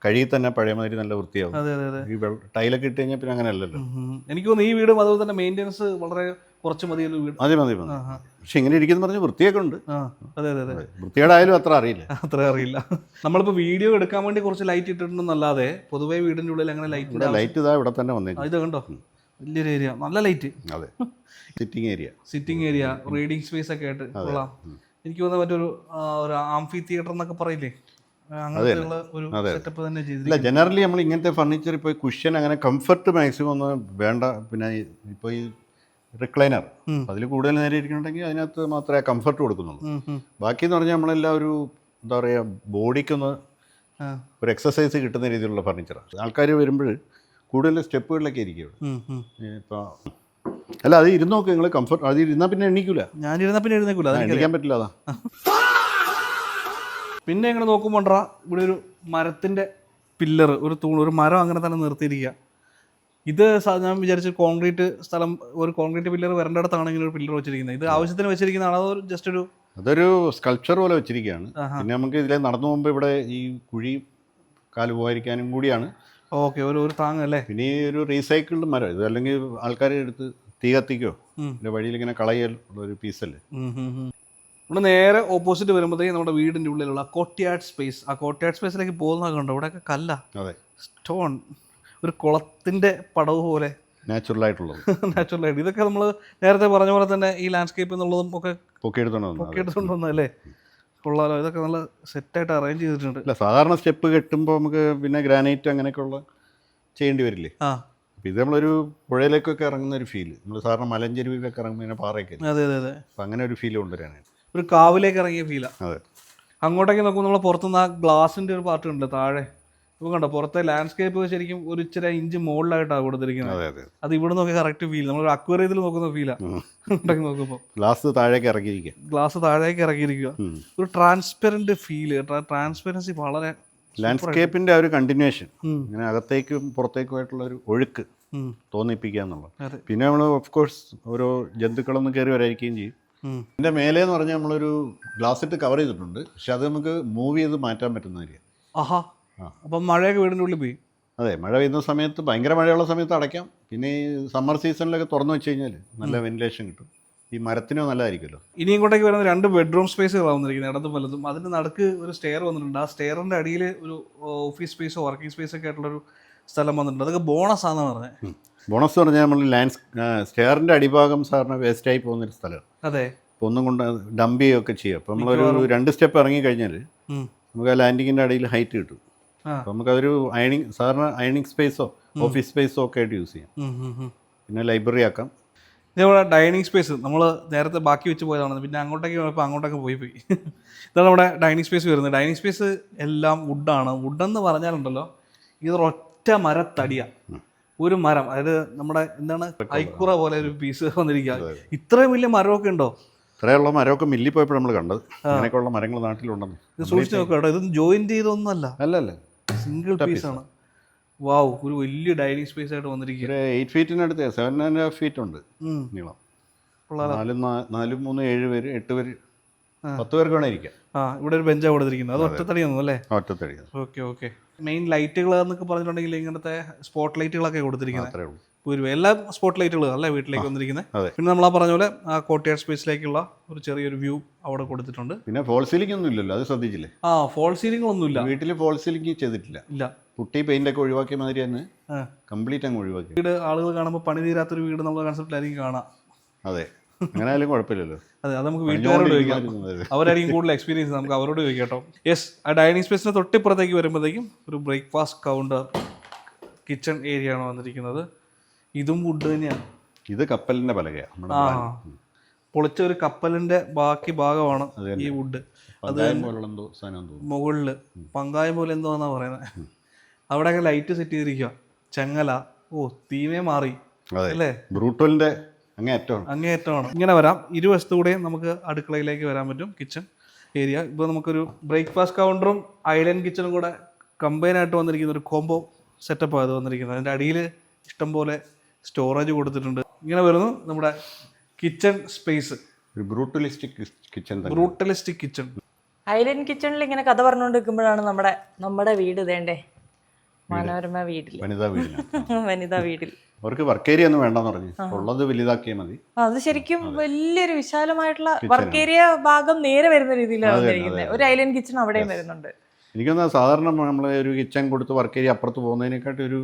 S2: കഴിയിൽ തന്നെ പഴയ മാതിരി നല്ല വൃത്തിയാവും.
S3: അതെ അതെ അതെ.
S2: ഈ ടൈലൊക്കെ ഇട്ട് കഴിഞ്ഞാൽ പിന്നെ അങ്ങനെ അല്ലല്ലോ.
S3: എനിക്ക് തോന്നുന്നു ഈ വീടും അതുപോലെ തന്നെ മെയിൻ്റനൻസ് വളരെ കുറച്ച് മതിയൊരു വീട്.
S2: മതി. പക്ഷെ ഇങ്ങനെ ഇരിക്കുന്ന പറഞ്ഞ് വൃത്തിയൊക്കെ ഉണ്ട്.
S3: അതെ അതെ അതെ.
S2: വൃത്തികേടായാലും അത്ര അറിയില്ല.
S3: അത്ര അറിയില്ല. നമ്മളിപ്പോൾ വീഡിയോ എടുക്കാൻ വേണ്ടി കുറച്ച് ലൈറ്റ് ഇട്ടിട്ടുണ്ടെന്നല്ലാതെ പൊതുവേ വീടിൻ്റെ ഉള്ളിൽ അങ്ങനെ
S2: ലൈറ്റ് ഇതാ ഇവിടെ തന്നെ വന്നേക്കും.
S3: ഇത് കണ്ടോ, വലിയൊരു ഏരിയ, നല്ല ലൈറ്റ്.
S2: അതെ, സിറ്റിംഗ്
S3: ഏരിയ റീഡിങ് സ്പേസ് ഒക്കെ ആയിട്ട് കൊള്ളാം. എനിക്ക് തോന്നുന്ന മറ്റൊരു ആംഫി തിയേറ്റർ എന്നൊക്കെ പറയില്ലേ, അങ്ങനെയുള്ള ഒരു സെറ്റപ്പ് തന്നെ ചെയ്തില്ല.
S2: ജനറലി നമ്മൾ ഇങ്ങനത്തെ ഫർണിച്ചർ ഇപ്പോൾ കുഷ്യൻ അങ്ങനെ കംഫർട്ട് മാക്സിമം ഒന്നും വേണ്ട. പിന്നെ ഇപ്പോൾ ഈ റിക്ലൈനർ അതിൽ കൂടുതൽ നേരെ ഇരിക്കണമെങ്കിൽ അതിനകത്ത് മാത്രമേ കംഫർട്ട് കൊടുക്കുന്നുള്ളൂ. ബാക്കി എന്ന് പറഞ്ഞാൽ നമ്മളെല്ലാം ഒരു എന്താ പറയുക, ബോഡിക്കൊന്ന് ഒരു എക്സസൈസ് കിട്ടുന്ന രീതിയിലുള്ള ഫർണിച്ചറാണ്. ആൾക്കാർ വരുമ്പോൾ കൂടുതൽ സ്റ്റെപ്പുകളിലൊക്കെ ഇരിക്കും. ഇപ്പോൾ അല്ല, അത് ഇരുന്ന് നോക്ക് നിങ്ങൾ, കംഫർട്ട്. അത് ഇരുന്നാൽ പിന്നെ എണീക്കൂല.
S3: ഞാനിരുന്നാൽ പിന്നെ എഴുന്നേക്കൂല,
S2: എണീക്കാൻ പറ്റില്ല. അതാ.
S3: പിന്നെ ഇങ്ങനെ നോക്കുമ്പോണ്ടാ ഇവിടെ ഒരു മരത്തിൻ്റെ പില്ലർ, ഒരു തൂൺ, ഒരു മരം അങ്ങനെ തന്നെ നിർത്തിയിരിക്കുക. ഇത് ഞാൻ വിചാരിച്ച കോൺക്രീറ്റ് സ്ഥലം, ഒരു കോൺക്രീറ്റ് പില്ലർ വരേണ്ടിടത്താണ് ഇങ്ങനെ ഒരു പില്ലർ വെച്ചിരിക്കുന്നത്. ഇത് ആവശ്യത്തിന് വെച്ചിരിക്കുന്നതാണ്, അതോ ജസ്റ്റ് ഒരു
S2: അതൊരു സ്കൾപ്ചർ പോലെ വെച്ചിരിക്കുകയാണ്. പിന്നെ നമുക്ക് ഇതിലെ നടന്നു പോകുമ്പോൾ ഇവിടെ ഈ കുഴി കാല് പോകാതിരിക്കാനും കൂടിയാണ്.
S3: ഓക്കെ, ഒരു താങ്ങ് അല്ലേ.
S2: പിന്നെ ഈ ഒരു റീസൈക്കിൾഡ് മരം ഇത്, അല്ലെങ്കിൽ ആൾക്കാർ എടുത്ത് തീ കത്തിക്കോ പിന്നെ വഴിയിൽ ഇങ്ങനെ കളയുള്ള ഒരു പീസല്ലേ.
S3: ഇവിടെ നേരെ ഓപ്പോസിറ്റ് വരുമ്പോഴത്തേക്കും നമ്മുടെ വീടിൻ്റെ ഉള്ളിലുള്ള കോർട്ട്യാർഡ് സ്പേസ്, ആ കോർട്ട്യാർഡ് സ്പേസിലേക്ക് പോകുന്നതൊക്കെ ഉണ്ടോ. ഇവിടെയൊക്കെ കല്ല,
S2: അതെ,
S3: സ്റ്റോൺ, ഒരു കുളത്തിൻ്റെ പടവ് പോലെ
S2: നാച്ചുറലായിട്ടുള്ളത്.
S3: നാച്ചുറലായിട്ട് ഇതൊക്കെ നമ്മൾ നേരത്തെ പറഞ്ഞ പോലെ തന്നെ ഈ ലാൻഡ്സ്കേപ്പ് എന്നുള്ളതും ഒക്കെ
S2: പൊക്കിയെടുത്തോണ്ട്
S3: വന്നല്ലേ. കൊള്ളാലോ, ഇതൊക്കെ നല്ല സെറ്റായിട്ട് അറേഞ്ച് ചെയ്തിട്ടുണ്ട്.
S2: അല്ല, സാധാരണ സ്റ്റെപ്പ് കെട്ടുമ്പോൾ നമുക്ക് പിന്നെ ഗ്രാനൈറ്റ് അങ്ങനെയൊക്കെയുള്ള ചെയ്യേണ്ടി വരില്ലേ. അപ്പോൾ ഇത് നമ്മളൊരു പുഴയിലേക്കൊക്കെ ഇറങ്ങുന്ന ഒരു ഫീല്. നമ്മൾ സാധാരണ മലഞ്ചെരുവിലൊക്കെ ഇറങ്ങുമ്പോൾ പാറയൊക്കെ.
S3: അതെ അതെ അതെ.
S2: അപ്പം അങ്ങനെ ഒരു ഫീൽ കൊണ്ടുവരാനായിട്ട്
S3: ഒരു കാവിലേക്ക് ഇറങ്ങിയ ഫീലാണ്.
S2: അതെ.
S3: അങ്ങോട്ടേക്ക് നോക്കുമ്പോൾ നമ്മൾ പുറത്തുനിന്ന് ആ ഗ്ലാസിൻ്റെ ഒരു പാർട്ട് ഉണ്ട് താഴെ. ഇപ്പോൾ കണ്ടോ, പുറത്തെ ലാൻഡ്സ്കേപ്പ് ശരിക്കും ഒരു ഇച്ചിരി ഇഞ്ച് മുകളിലായിട്ടാണ് കൊടുത്തിരിക്കുന്നത്. അത് ഇവിടെ നോക്കി കറക്റ്റ് ഫീൽ, നമ്മൾ അക്വേറിയത്തിൽ നോക്കുന്ന ഫീലാണ്. നോക്കുമ്പോൾ
S2: ഗ്ലാസ് താഴേക്ക് ഇറക്കിയിരിക്കുക,
S3: ഒരു ട്രാൻസ്പെറൻറ്റ് ഫീല്, ട്രാൻസ്പെറൻസി വളരെ.
S2: ലാൻഡ്സ്കേപ്പിന്റെ ആ ഒരു കണ്ടിന്യൂഷൻ, ഇങ്ങനെ അകത്തേക്കും പുറത്തേക്കുമായിട്ടുള്ള ഒരു ഒഴുക്ക് തോന്നിപ്പിക്കുക എന്നുള്ളത്. പിന്നെ നമ്മൾ ഓഫ് കോഴ്സ് ഓരോ ജന്തുക്കളൊന്നും കയറി വരാതിരിക്കുകയും ചെയ്യും. ഇതിന്റെ മേലെ എന്ന് പറഞ്ഞാൽ നമ്മളൊരു ഗ്ലാസ് ഇട്ട് കവർ ചെയ്തിട്ടുണ്ട്. പക്ഷെ അത് നമുക്ക് മൂവ് ചെയ്ത് മാറ്റാൻ പറ്റുന്ന കാര്യം.
S3: ആഹാ, അപ്പം മഴയൊക്കെ വീടിൻ്റെ ഉള്ളിൽ പോയി.
S2: അതെ, മഴ പെയ്യുന്ന സമയത്ത്, ഭയങ്കര മഴയുള്ള സമയത്ത് അടയ്ക്കാം. പിന്നെ ഈ സമ്മർ സീസണിലൊക്കെ തുറന്നു വെച്ച് കഴിഞ്ഞാൽ നല്ല വെന്റിലേഷൻ കിട്ടും. ഈ മരത്തിനോ നല്ലതായിരിക്കുമല്ലോ.
S3: ഇനി ഇങ്ങോട്ടേക്ക് വരുന്ന 2 ബെഡ്റൂം സ്പേസുകളാണ് വന്നിരിക്കുന്നത്, ഇടത്തും വലതും. അതിൻ്റെ നടുക്ക് ഒരു സ്റ്റെയർ വന്നിട്ടുണ്ട്. ആ സ്റ്റെയറിൻ്റെ അടിയിൽ ഒരു ഓഫീസ് സ്പേസോ വർക്കിംഗ് സ്പേസൊക്കെ ആയിട്ടുള്ളൊരു സ്ഥലം വന്നിട്ടുണ്ട്. അതൊക്കെ ബോണസ് ആണെന്ന് പറഞ്ഞത്.
S2: ബോണസ് പറഞ്ഞാൽ നമ്മൾ സ്റ്റെയറിൻ്റെ അടിഭാഗം സാറിന് വേസ്റ്റായി പോകുന്നൊരു സ്ഥലമാണ്.
S3: അതെ,
S2: അപ്പോൾ ഒന്നും കൊണ്ട് ഡംപ് ചെയ്യുകയൊക്കെ ചെയ്യും. അപ്പോൾ നമ്മളൊരു 2 സ്റ്റെപ്പ് ഇറങ്ങി കഴിഞ്ഞാൽ നമുക്ക് ആ ലാൻഡിങ്ങിൻ്റെ അടിയിൽ ഹൈറ്റ് കിട്ടും. അപ്പോൾ നമുക്കതൊരു അയണിങ് സ്പേസോ ഓഫീസ് സ്പേസോ ഒക്കെ ആയിട്ട് യൂസ് ചെയ്യാം. പിന്നെ ലൈബ്രറി ആക്കാം.
S3: ഇതേപോലെ ഡൈനിങ് സ്പേസ് നമ്മൾ നേരത്തെ ബാക്കി വെച്ച് പോയതാണ്. പിന്നെ അങ്ങോട്ടേക്ക് പോയപ്പോൾ അങ്ങോട്ടൊക്കെ പോയി. ഇതാണ് നമ്മുടെ ഡൈനിങ് സ്പേസ് വരുന്നത്. ഡൈനിങ് സ്പേസ് എല്ലാം വുഡാണ്. വുഡെന്ന് പറഞ്ഞാലുണ്ടല്ലോ, ഇതൊരൊറ്റ മരത്തടിയാണ്. ഒരു മരം, അതായത് നമ്മുടെ എന്താണ് ഐക്കുറ പോലെ ഒരു പീസ് വന്നിരിക്കുക. ഇത്രയും വലിയ മരമൊക്കെ ഉണ്ടോ?
S2: ഇത്രയുള്ള മരമൊക്കെ മില്ലിൽ പോയപ്പോൾ നമ്മൾ കണ്ടത്. അങ്ങനെയൊക്കെയുള്ള മരങ്ങൾ നാട്ടിലുണ്ടെന്ന്.
S3: ഇത് സൂക്ഷിച്ച് നോക്കുക കേട്ടോ, ഇതൊന്നും ജോയിൻ ചെയ്തൊന്നുമല്ല,
S2: അല്ല,
S3: സിംഗിൾ പീസാണ്. വാവ്, ഒരു വലിയ ഡൈനിങ് സ്പേസ് ആയിട്ട് വന്നിരിക്കുക.
S2: 8 ഫീറ്റിനടുത്ത് 7.5 ഫീറ്റ് ഉണ്ട് നീളം. 4, 3, 7 പേര്, 8 പേര്, 10 പേർക്ക് വേണം ഇരിക്കാം.
S3: ഇവിടെ ഒരു ബെഞ്ചാണ് കൊടുത്തിരിക്കുന്നത്. അത് ഒറ്റത്തടിയാണോ അല്ലേ?
S2: ഒറ്റത്തടി.
S3: ഓക്കെ. മെയിൻ ലൈറ്റുകൾ എന്നൊക്കെ പറഞ്ഞിട്ടുണ്ടെങ്കിൽ ഇങ്ങനത്തെ സ്പോട്ട് ലൈറ്റുകളൊക്കെ കൊടുത്തിരിക്കുന്നത്.
S2: അത്രേ ഉള്ളൂ.
S3: എല്ലാ സ്പോട്ട് ലൈറ്റുകളും അല്ലേ വീട്ടിലേക്ക് വന്നിരിക്കുന്നത്. പിന്നെ നമ്മൾ ആ പറഞ്ഞ പോലെ ആ കോർട്ട്യാർഡ് സ്പേസിലേക്കുള്ള ഒരു ചെറിയൊരു വ്യൂ അവിടെ കൊടുത്തിട്ടുണ്ട്.
S2: പിന്നെ ഫോൾ സീലിംഗ് ഒന്നും ഇല്ലല്ലോ, അത് ശ്രദ്ധിച്ചില്ലേ?
S3: ഫോൾ സീലിംഗ് ഒന്നുമില്ല
S2: വീട്ടിൽ. ഫോൾ സീലിംഗ് ചെയ്തിട്ടില്ല.
S3: ഇല്ല,
S2: പുട്ടി പെയിന്റ് ഒക്കെ ഒഴിവാക്കിയ മാതിരി തന്നെ കംപ്ലീറ്റ് അങ്ങ് ഒഴിവാക്കി.
S3: വീട് ആളുകൾ കാണുമ്പോൾ പണി തീരാത്തൊരു വീട് എന്നുള്ള കൺസെപ്റ്റിലായിരിക്കും കാണാം.
S2: അതെ, അങ്ങനെ ആയാലും കുഴപ്പമില്ലല്ലോ.
S3: അതെ, അത് നമുക്ക് വീട്ടുകാരോട് ചോദിക്കാം. അവരായിരിക്കും കൂടുതൽ എക്സ്പീരിയൻസ്, നമുക്ക് അവരോട് ചോദിക്കാം കേട്ടോ. യെസ്, ആ ഡൈനിങ് സ്പേസിന് തൊട്ടിപ്പുറത്തേക്ക് വരുമ്പോഴത്തേക്കും ഒരു ബ്രേക്ക്ഫാസ്റ്റ് കൗണ്ടർ, കിച്ചൺ ഏരിയ ആണ് വന്നിരിക്കുന്നത്. ഇതും വുഡ് തന്നെയാണ്.
S2: ഇത് കപ്പലിന്റെ പലകയാണ്.
S3: പൊളിച്ച ഒരു കപ്പലിന്റെ ബാക്കി ഭാഗമാണ് ഈ വുഡ്. അത് മുകളില് പങ്കായം പോലെ എന്തോന്നാ പറയുന്നത്. അവിടെയൊക്കെ ലൈറ്റ് സെറ്റ് ചെയ്തിരിക്കുക, ചെങ്ങല. തീമേ മാറി അല്ലേ?
S2: ബ്രൂട്ടലിന്റെ അങ്ങേയറ്റമാണ്.
S3: ഇങ്ങനെ വരാം. ഇരുവശത്തുകൂടെ നമുക്ക് അടുക്കളയിലേക്ക് വരാൻ പറ്റും, കിച്ചൺ ഏരിയ. ഇപ്പോൾ നമുക്കൊരു ബ്രേക്ക്ഫാസ്റ്റ് കൗണ്ടറും ഐലൻഡ് കിച്ചണും കൂടെ കമ്പൈനായിട്ട് വന്നിരിക്കുന്ന ഒരു കോംബോ സെറ്റപ്പാണ് ഇത് വന്നിരിക്കുന്നത്. അതിൻ്റെ അടിയിൽ ഇഷ്ടംപോലെ സ്റ്റോറേജ് കൊടുത്തിട്ടുണ്ട്. ഇങ്ങനെ വരുന്നു നമ്മുടെ കിച്ചൺ സ്പേസ്.
S2: ഒരു ബ്രൂട്ടലിസ്റ്റിക് കിച്ചൺ തന്നെ.
S3: ബ്രൂട്ടലിസ്റ്റിക് കിച്ചൺ.
S5: ഐലൻഡ് കിച്ചണിൽ ഇങ്ങനെ കഥ പറഞ്ഞുകൊണ്ട് നിൽക്കുമ്പോഴാണ് നമ്മുടെ വീട് ഇതേണ്ടേ മനോരമ വീട്ടിൽ,
S2: വനിതാ വീടിന്.
S5: വനിതാ വീട്ടിൽ
S2: അവർക്ക് വർക്ക് ഏരിയ ഒന്നും വേണ്ടെന്ന് പറഞ്ഞു, ഉള്ളത് വലുതാക്കിയാൽ മതി.
S5: അത് ശരിക്കും വലിയൊരു വിശാലമായിട്ടുള്ള വർക്ക് ഏരിയ ഭാഗം നേരെ വരുന്ന രീതിയിലാണ് വന്നിരിക്കുന്നത്. ഒരു ഐലൻഡ് കിച്ചൺ അവിടെയും വരുന്നുണ്ട്.
S2: എനിക്കൊന്ന് സാധാരണ നമ്മൾ ഒരു കിച്ചൺ കൊടുത്ത് വർക്ക് ഏരിയ അപ്പുറത്ത് പോകുന്നതിനെക്കാട്ടി ഒരു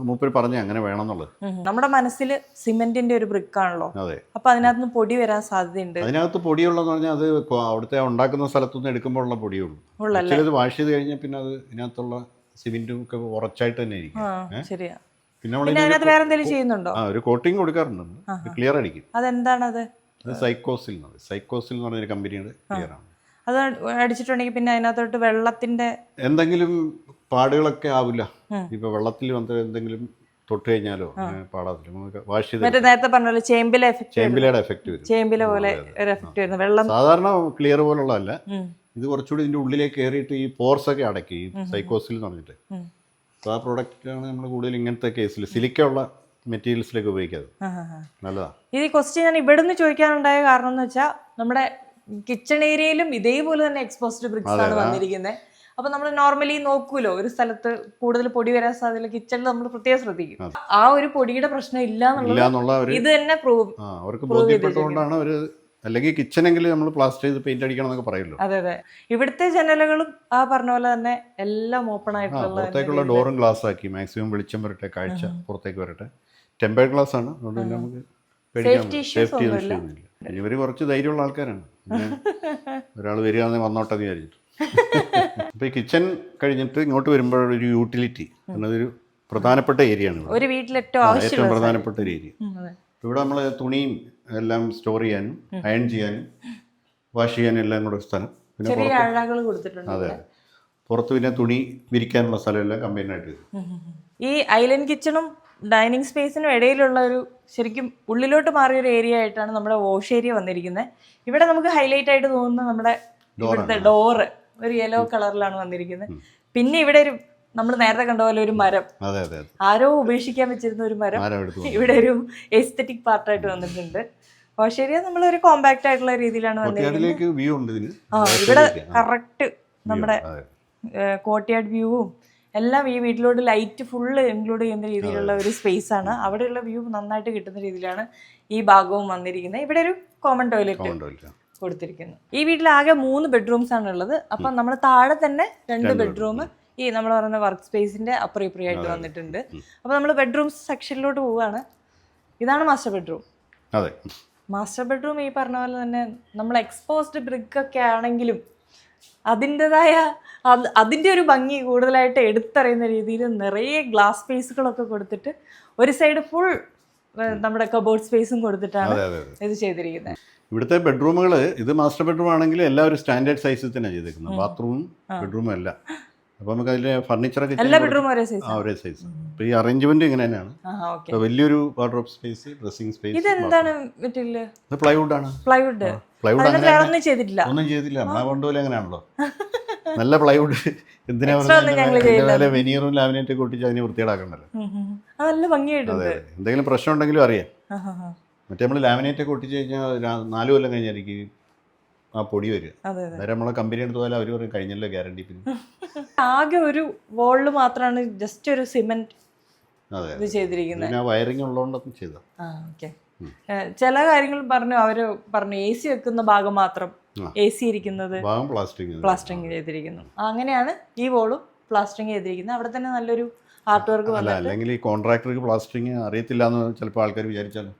S2: മൂപ്പര് പറഞ്ഞ അങ്ങനെ വേണമെന്നുള്ളത്.
S5: നമ്മുടെ മനസ്സിൽ സിമെന്റിന്റെ ഒരു ബ്രിക്കാണല്ലോ,
S2: അതെ.
S5: അപ്പൊ അതിനകത്ത് പൊടി വരാൻ സാധ്യതയുണ്ട്.
S2: അതിനകത്ത് പൊടിയുള്ളതെന്ന് പറഞ്ഞാൽ അത് അവിടുത്തെ ഉണ്ടാക്കുന്ന സ്ഥലത്തുനിന്ന് എടുക്കുമ്പോൾ ഉള്ള പൊടിയുള്ളൂ. ഇത് വാഷ് ചെയ്ത് കഴിഞ്ഞാൽ പിന്നെ അത് ഇതിനകത്തുള്ള സിമെന്റും ഒക്കെ ഉറച്ചായിട്ട് തന്നെ ഇരിക്കും.
S5: ശരിയാ.
S2: പിന്നെ
S5: അതിനകത്ത് വേറെ എന്തെങ്കിലും ചെയ്യുന്നുണ്ടോ?
S2: ഒരു കോട്ടിങ് കൊടുക്കാറുണ്ട്, ക്ലിയർ അടിക്കും.
S5: അതെന്താണത്?
S2: സൈക്കോസിൽ എന്ന് പറഞ്ഞൊരു കമ്പനിയുടെ ക്ലിയർ ആണ്.
S5: അത് അടിച്ചിട്ടുണ്ടെങ്കിൽ പിന്നെ അതിനകത്തോട്ട് വെള്ളത്തിന്റെ
S2: എന്തെങ്കിലും പാടുകളൊക്കെ ആവില്ല. ഇപ്പൊ വെള്ളത്തിൽ വന്ന് എന്തെങ്കിലും തൊട്ട് കഴിഞ്ഞാലോ പാടാത്തില്ല. നമുക്ക് വാഷ് ചെയ്ത്
S5: നേരത്തെ പറഞ്ഞ ചേമ്പിലെ
S2: ചേമ്പിലയുടെ എഫക്ട് വരും.
S5: ചേമ്പില പോലെ ഒരു എഫക്ട് വരുന്നു. വെള്ളം
S2: സാധാരണ ക്ലിയർ പോലുള്ളതല്ല, ഇത് കുറച്ചുകൂടി ഇതിന്റെ ഉള്ളിലേക്ക് കയറിയിട്ട് ഈ പോർസ് ഒക്കെ അടക്കി, ഈ സൈക്കോസിൽ എന്ന് പറഞ്ഞിട്ട്. അപ്പോൾ ആ പ്രോഡക്റ്റാണ് നമ്മൾ കൂടുതൽ ഇങ്ങനത്തെ കേസിൽ സിലിക്കുള്ള മെറ്റീരിയൽസിലേക്ക് ഉപയോഗിക്കാതെ നല്ലതാണ്.
S5: ഇത് ക്വസ്റ്റ്യൻ ഞാൻ ഇവിടുന്ന് ചോദിക്കാനുണ്ടായ കാരണം എന്ന് വെച്ചാൽ നമ്മുടെ കിച്ചൺ ഏരിയയിലും ഇതേപോലെ തന്നെ എക്സ്പോസ്ഡ് ബ്രിക്സ് ആണ് വന്നിരിക്കുന്നത്. അപ്പൊ നമ്മൾ നോർമലി നോക്കൂലോ, ഒരു സ്ഥലത്ത് കൂടുതൽ പൊടി വരാൻ സാധ്യത കിച്ചണിൽ നമ്മൾ പ്രത്യേകം ശ്രദ്ധിക്കും. ആ ഒരു പൊടിയുടെ പ്രശ്നം ഇല്ല എന്നുള്ളത് ഇത് തന്നെ
S2: അവർക്ക് ബോധ്യപ്പെട്ടുകൊണ്ടാണ് ഒരു, അല്ലെങ്കിൽ കിച്ചണെങ്കിലും നമ്മൾ പ്ലാസ്റ്റർ ചെയ്ത് പെയിന്റ് അടിക്കണം എന്നൊക്കെ പറയുമല്ലോ.
S5: അതെ അതെ. ഇവിടുത്തെ ജനലുകളും ആ പറഞ്ഞ പോലെ തന്നെ എല്ലാം ഓപ്പൺ ആയിട്ടുള്ള,
S2: പുറത്തേക്കുള്ള ഡോറും ഗ്ലാസ് ആക്കി, മാക്സിമം വെളിച്ചം വരട്ടെ, കാഴ്ച പുറത്തേക്ക് വരട്ടെ. ടെമ്പേർഡ് ഗ്ലാസ് ആണ്, അതുകൊണ്ട് തന്നെ നമുക്ക് സേഫ്റ്റി ഒന്നുമില്ല. ഇവര് കുറച്ച് ധൈര്യമുള്ള ആൾക്കാരാണ്. ഒരാൾ വരികയാണെന്ന് വന്നോട്ടെ എന്ന് വിചാരിച്ചിട്ട്. അപ്പൊ ഈ കിച്ചൺ കഴിഞ്ഞിട്ട് ഇങ്ങോട്ട് വരുമ്പോഴൊരു യൂട്ടിലിറ്റി എന്നതൊരു പ്രധാനപ്പെട്ട ഏരിയ ആണ്.
S5: ഒരു വീട്ടിൽ ഏറ്റവും
S2: പ്രധാനപ്പെട്ട ഒരു ഏരിയ. ഇവിടെ നമ്മൾ തുണിയും എല്ലാം സ്റ്റോർ ചെയ്യാനും അയൺ ചെയ്യാനും വാഷ് ചെയ്യാനും എല്ലാം കൂടെ ഒരു സ്ഥലം.
S5: പിന്നെ
S2: അതെ, പുറത്ത് പിന്നെ തുണി വിരിക്കാനുള്ള സ്ഥലമെല്ലാം കമ്പൈനായിട്ട് വരും.
S5: ഈ ഐലൻഡ് കിച്ചണും ഡൈനിങ് സ്പേസിനും ഇടയിലുള്ള ഒരു ശരിക്കും ഉള്ളിലോട്ട് മാറിയ ഒരു ഏരിയ ആയിട്ടാണ് നമ്മുടെ വാഷ് ഏരിയ വന്നിരിക്കുന്നത്. ഇവിടെ നമുക്ക് ഹൈലൈറ്റ് ആയിട്ട് തോന്നുന്ന നമ്മുടെ ഇവിടുത്തെ ഡോറ് ഒരു യെല്ലോ കളറിലാണ് വന്നിരിക്കുന്നത്. പിന്നെ ഇവിടെ ഒരു നമ്മൾ നേരത്തെ കണ്ട പോലെ ഒരു മരം, ആരോ ഉപേക്ഷിക്കാൻ വെച്ചിരുന്ന ഒരു മരം ഇവിടെ ഒരു എസ്തെറ്റിക് പാർട്ടായിട്ട് വന്നിട്ടുണ്ട്. വാഷ് ഏരിയ നമ്മൾ ഒരു കോമ്പാക്ട് ആയിട്ടുള്ള രീതിയിലാണ് വന്നിരിക്കുന്നത്. ഇവിടെ കറക്റ്റ് നമ്മുടെ കോർട്ട്യാർഡ് വ്യൂവും എല്ലാം ഈ വീട്ടിലോട്ട് ലൈറ്റ് ഫുള്ള് ഇൻക്ലൂഡ് ചെയ്യുന്ന രീതിയിലുള്ള ഒരു സ്പേസ് ആണ്. അവിടെയുള്ള വ്യൂ നന്നായിട്ട് കിട്ടുന്ന രീതിയിലാണ് ഈ ഭാഗവും വന്നിരിക്കുന്നത്. ഇവിടെ ഒരു കോമൺ ടോയ്ലറ്റ് കൊടുത്തിരിക്കുന്നു. ഈ വീട്ടിൽ ആകെ 3 ബെഡ്റൂംസ് ആണ് ഉള്ളത്. അപ്പം നമ്മൾ താഴെ തന്നെ 2 ബെഡ്റൂം ഈ നമ്മൾ പറയുന്ന വർക്ക് സ്പേസിന്റെ അപ്പുറം ഇപ്പുറം ആയിട്ട് വന്നിട്ടുണ്ട്. അപ്പോൾ നമ്മൾ ബെഡ്റൂംസ് സെക്ഷനിലോട്ട് പോവുകയാണ്. ഇതാണ് മാസ്റ്റർ ബെഡ്റൂം. മാസ്റ്റർ ബെഡ്റൂം ഈ പറഞ്ഞ പോലെ തന്നെ നമ്മൾ എക്സ്പോസ്ഡ് ബ്രിക്ക് ഒക്കെ ആണെങ്കിലും അതിൻ്റെതായ അതിൻ്റെ ഒരു ഭംഗി കൂടുതലായിട്ട് എടുത്തറിയുന്ന രീതിയിൽ നിറയെ ഗ്ലാസ് സ്പേസുകളൊക്കെ കൊടുത്തിട്ട് ഒരു സൈഡ് ഫുൾ നമ്മുടെ കബോർഡ് സ്പേസും കൊടുത്തിട്ടാണ് ഇത് ചെയ്തിരിക്കുന്നത്.
S2: ഇവിടുത്തെ ബെഡ്റൂമുകൾ, ഇത് മാസ്റ്റർ ബെഡ്റൂം ആണെങ്കിൽ എല്ലാം ഒരു സ്റ്റാൻഡേർഡ് സൈസിൽ തന്നെ ചെയ്തേക്കുന്നത്. ബാത്റൂമും ബെഡ്റൂമും എല്ലാം. അപ്പോൾ നമുക്ക് അതിലെ ഫർണിച്ചറൊക്കെ
S5: എല്ലാ ബെഡ്റൂമും ഒരേ സൈസ്.
S2: അപ്പോൾ ഈ അറേഞ്ച്മെന്റ് ഇങ്ങനെ തന്നെയാണ്. വലിയൊരു വാർഡ്രോബ് സ്പേസ്, ഡ്രസ്സിംഗ് സ്പേസ്.
S5: ഇതെന്താണ് മെറ്റീരിയൽ?
S2: പ്ലൈവുഡ് ആണ്.
S5: പ്ലൈവുഡ് ഒന്നും ചെയ്തിട്ടില്ല.
S2: നമ്മളെ കൊണ്ടുപോലെ അങ്ങനെയാണല്ലോ. നല്ല പ്ലൈവുഡ് എന്തിനാ പറഞ്ഞാൽ വെനീറും ലാമിനേറ്റ് കൊട്ടിച്ച് അതിനെ വൃത്തിയേടാക്കണ്ടല്ലോ.
S5: നല്ല ഭംഗിയായിട്ടുണ്ട്.
S2: എന്തെങ്കിലും പ്രശ്നം ഉണ്ടെങ്കിലും അറിയാം. മറ്റേ നമ്മൾ ലാമിനേറ്റ് ഒക്കെ ഒട്ടിച്ച് കഴിഞ്ഞാൽ 4 കൊല്ലം കഴിഞ്ഞായിരിക്കും ആ പൊടി വരിക. അന്നേരം നമ്മളെ കമ്പനി എടുത്ത് പോലെ അവർ പറയും കഴിഞ്ഞല്ലോ ഗ്യാരണ്ടി. പിന്നെ
S5: ആകെ ഒരു വോളിൽ മാത്രമാണ് ജസ്റ്റ് ഒരു സിമെന്റ് ഇത് ചെയ്തിരിക്കുന്നത്.
S2: വയറിംഗ് ഉള്ളതുകൊണ്ടൊന്നും ചെയ്ത.
S5: ചില കാര്യങ്ങൾ അവര് പറഞ്ഞു എ സി വെക്കുന്ന ഭാഗം മാത്രം എ സി ഇരിക്കുന്നത് പ്ലാസ്റ്ററിങ് ചെയ്തിരിക്കുന്നു. അങ്ങനെയാണ് ഈ വോളും പ്ലാസ്റ്ററിങ് ചെയ്തിരിക്കുന്നത്. അവിടെ തന്നെ നല്ലൊരു ആർട്ട് വർക്ക് വന്നിട്ട്.
S2: അല്ലെങ്കിൽ ഈ കോൺട്രാക്ടർക്ക് പ്ലാസ്റ്ററിങ് അറിയത്തില്ല എന്ന് ചിലപ്പോൾ ആൾക്കാർ വിചാരിച്ചാലും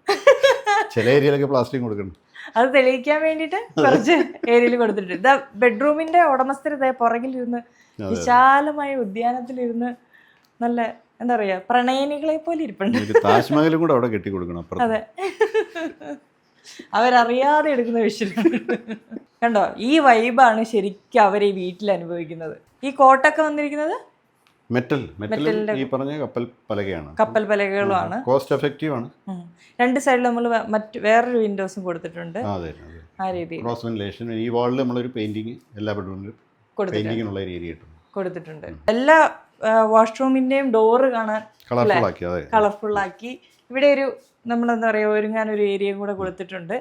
S2: ചില ഏരിയയിലൊക്കെ പ്ലാസ്റ്ററിങ് കൊടുക്കണം.
S5: അത് തെളിയിക്കാൻ വേണ്ടിയിട്ട് കുറച്ച് ഏരിയയിൽ കൊടുത്തിട്ടുണ്ട്. ബെഡ്റൂമിന്റെ ഉടമസ്ഥര് പുറകിലിരുന്ന് വിശാലമായ ഉദ്യാനത്തിലിരുന്ന് നല്ല എന്താ പറയാ പ്രണയിനികളെ പോലെ ഇരിപ്പുണ്ട്.
S2: താജ്മഹലും കൂടെ അവിടെ കെട്ടി കൊടുക്കണം.
S5: അതെ, അവരറിയാതെ എടുക്കുന്ന വിഷയം കണ്ടോ. ഈ വൈബാണ് ശരിക്കും അവർ ഈ വീട്ടിൽ അനുഭവിക്കുന്നത്. ഈ കോട്ടൊക്കെ വന്നിരിക്കുന്നത്
S2: മെറ്റൽ ഈ പറഞ്ഞ കപ്പൽ
S5: പലകകളുമാണ്.
S2: കോസ്റ്റ് എഫക്റ്റീവ് ആണ്.
S5: 2 സൈഡിൽ നമ്മൾ വേറൊരു വിൻഡോസും കൊടുത്തിട്ടുണ്ട്. ആ രീതിയിൽ
S2: ഈ വാളിൽ നമ്മളൊരു പെയിന്റിങ് എല്ലാ ബെഡ്റൂമിലും പെയിന്റിങ്ങിനുള്ള ഏരിയ
S5: കൊടുത്തിട്ടുണ്ട്. എല്ലാ വാഷ്റൂമിന്റെയും ഡോറ് കാണാൻ കളർഫുൾ ആക്കി ഇവിടെ ഒരു നമ്മളെന്താ പറയുക ഒരുങ്ങാനൊരു ഏരിയയും കൂടെ കൊടുത്തിട്ടുണ്ട്.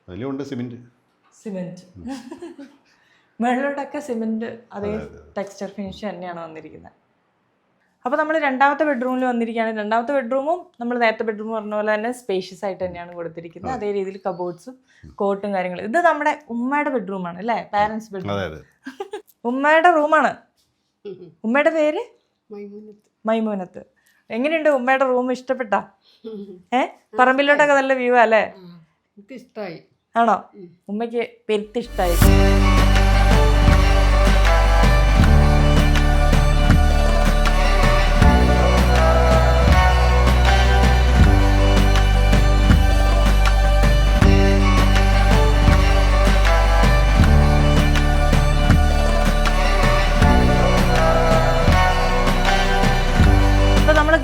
S2: അതിലുണ്ട് സിമെന്റ്.
S5: മുകളിലോട്ടൊക്കെ സിമെന്റ് അതേ ടെക്സ്ചർ ഫിനിഷ് തന്നെയാണ് വന്നിരിക്കുന്നത്. അപ്പോൾ നമ്മൾ രണ്ടാമത്തെ ബെഡ്റൂമിൽ വന്നിരിക്കുകയാണ്. രണ്ടാമത്തെ ബെഡ്റൂമും നമ്മൾ നേരത്തെ ബെഡ്റൂം പറഞ്ഞ പോലെ തന്നെ സ്പേഷ്യസ് ആയിട്ട് തന്നെയാണ് കൊടുത്തിരിക്കുന്നത്. അതേ രീതിയിൽ കബോർഡ്സും കോട്ടും കാര്യങ്ങളും. ഇത് നമ്മുടെ ഉമ്മയുടെ ബെഡ്റൂമാണ് അല്ലേ, പാരൻസ് ബെഡ്റൂം. ഉമ്മയുടെ റൂമാണ്. ഉമ്മയുടെ പേര് മൈമൂനത്ത്. എങ്ങനെയുണ്ട് ഉമ്മയുടെ റൂം? ഇഷ്ടപ്പെട്ടാ? പറമ്പിലോട്ടൊക്കെ നല്ല വ്യൂ അല്ലേ?
S6: ഇഷ്ടമായി.
S5: ആണോ? ഉമ്മയ്ക്ക് പെരുത്ത് ഇഷ്ടമായി.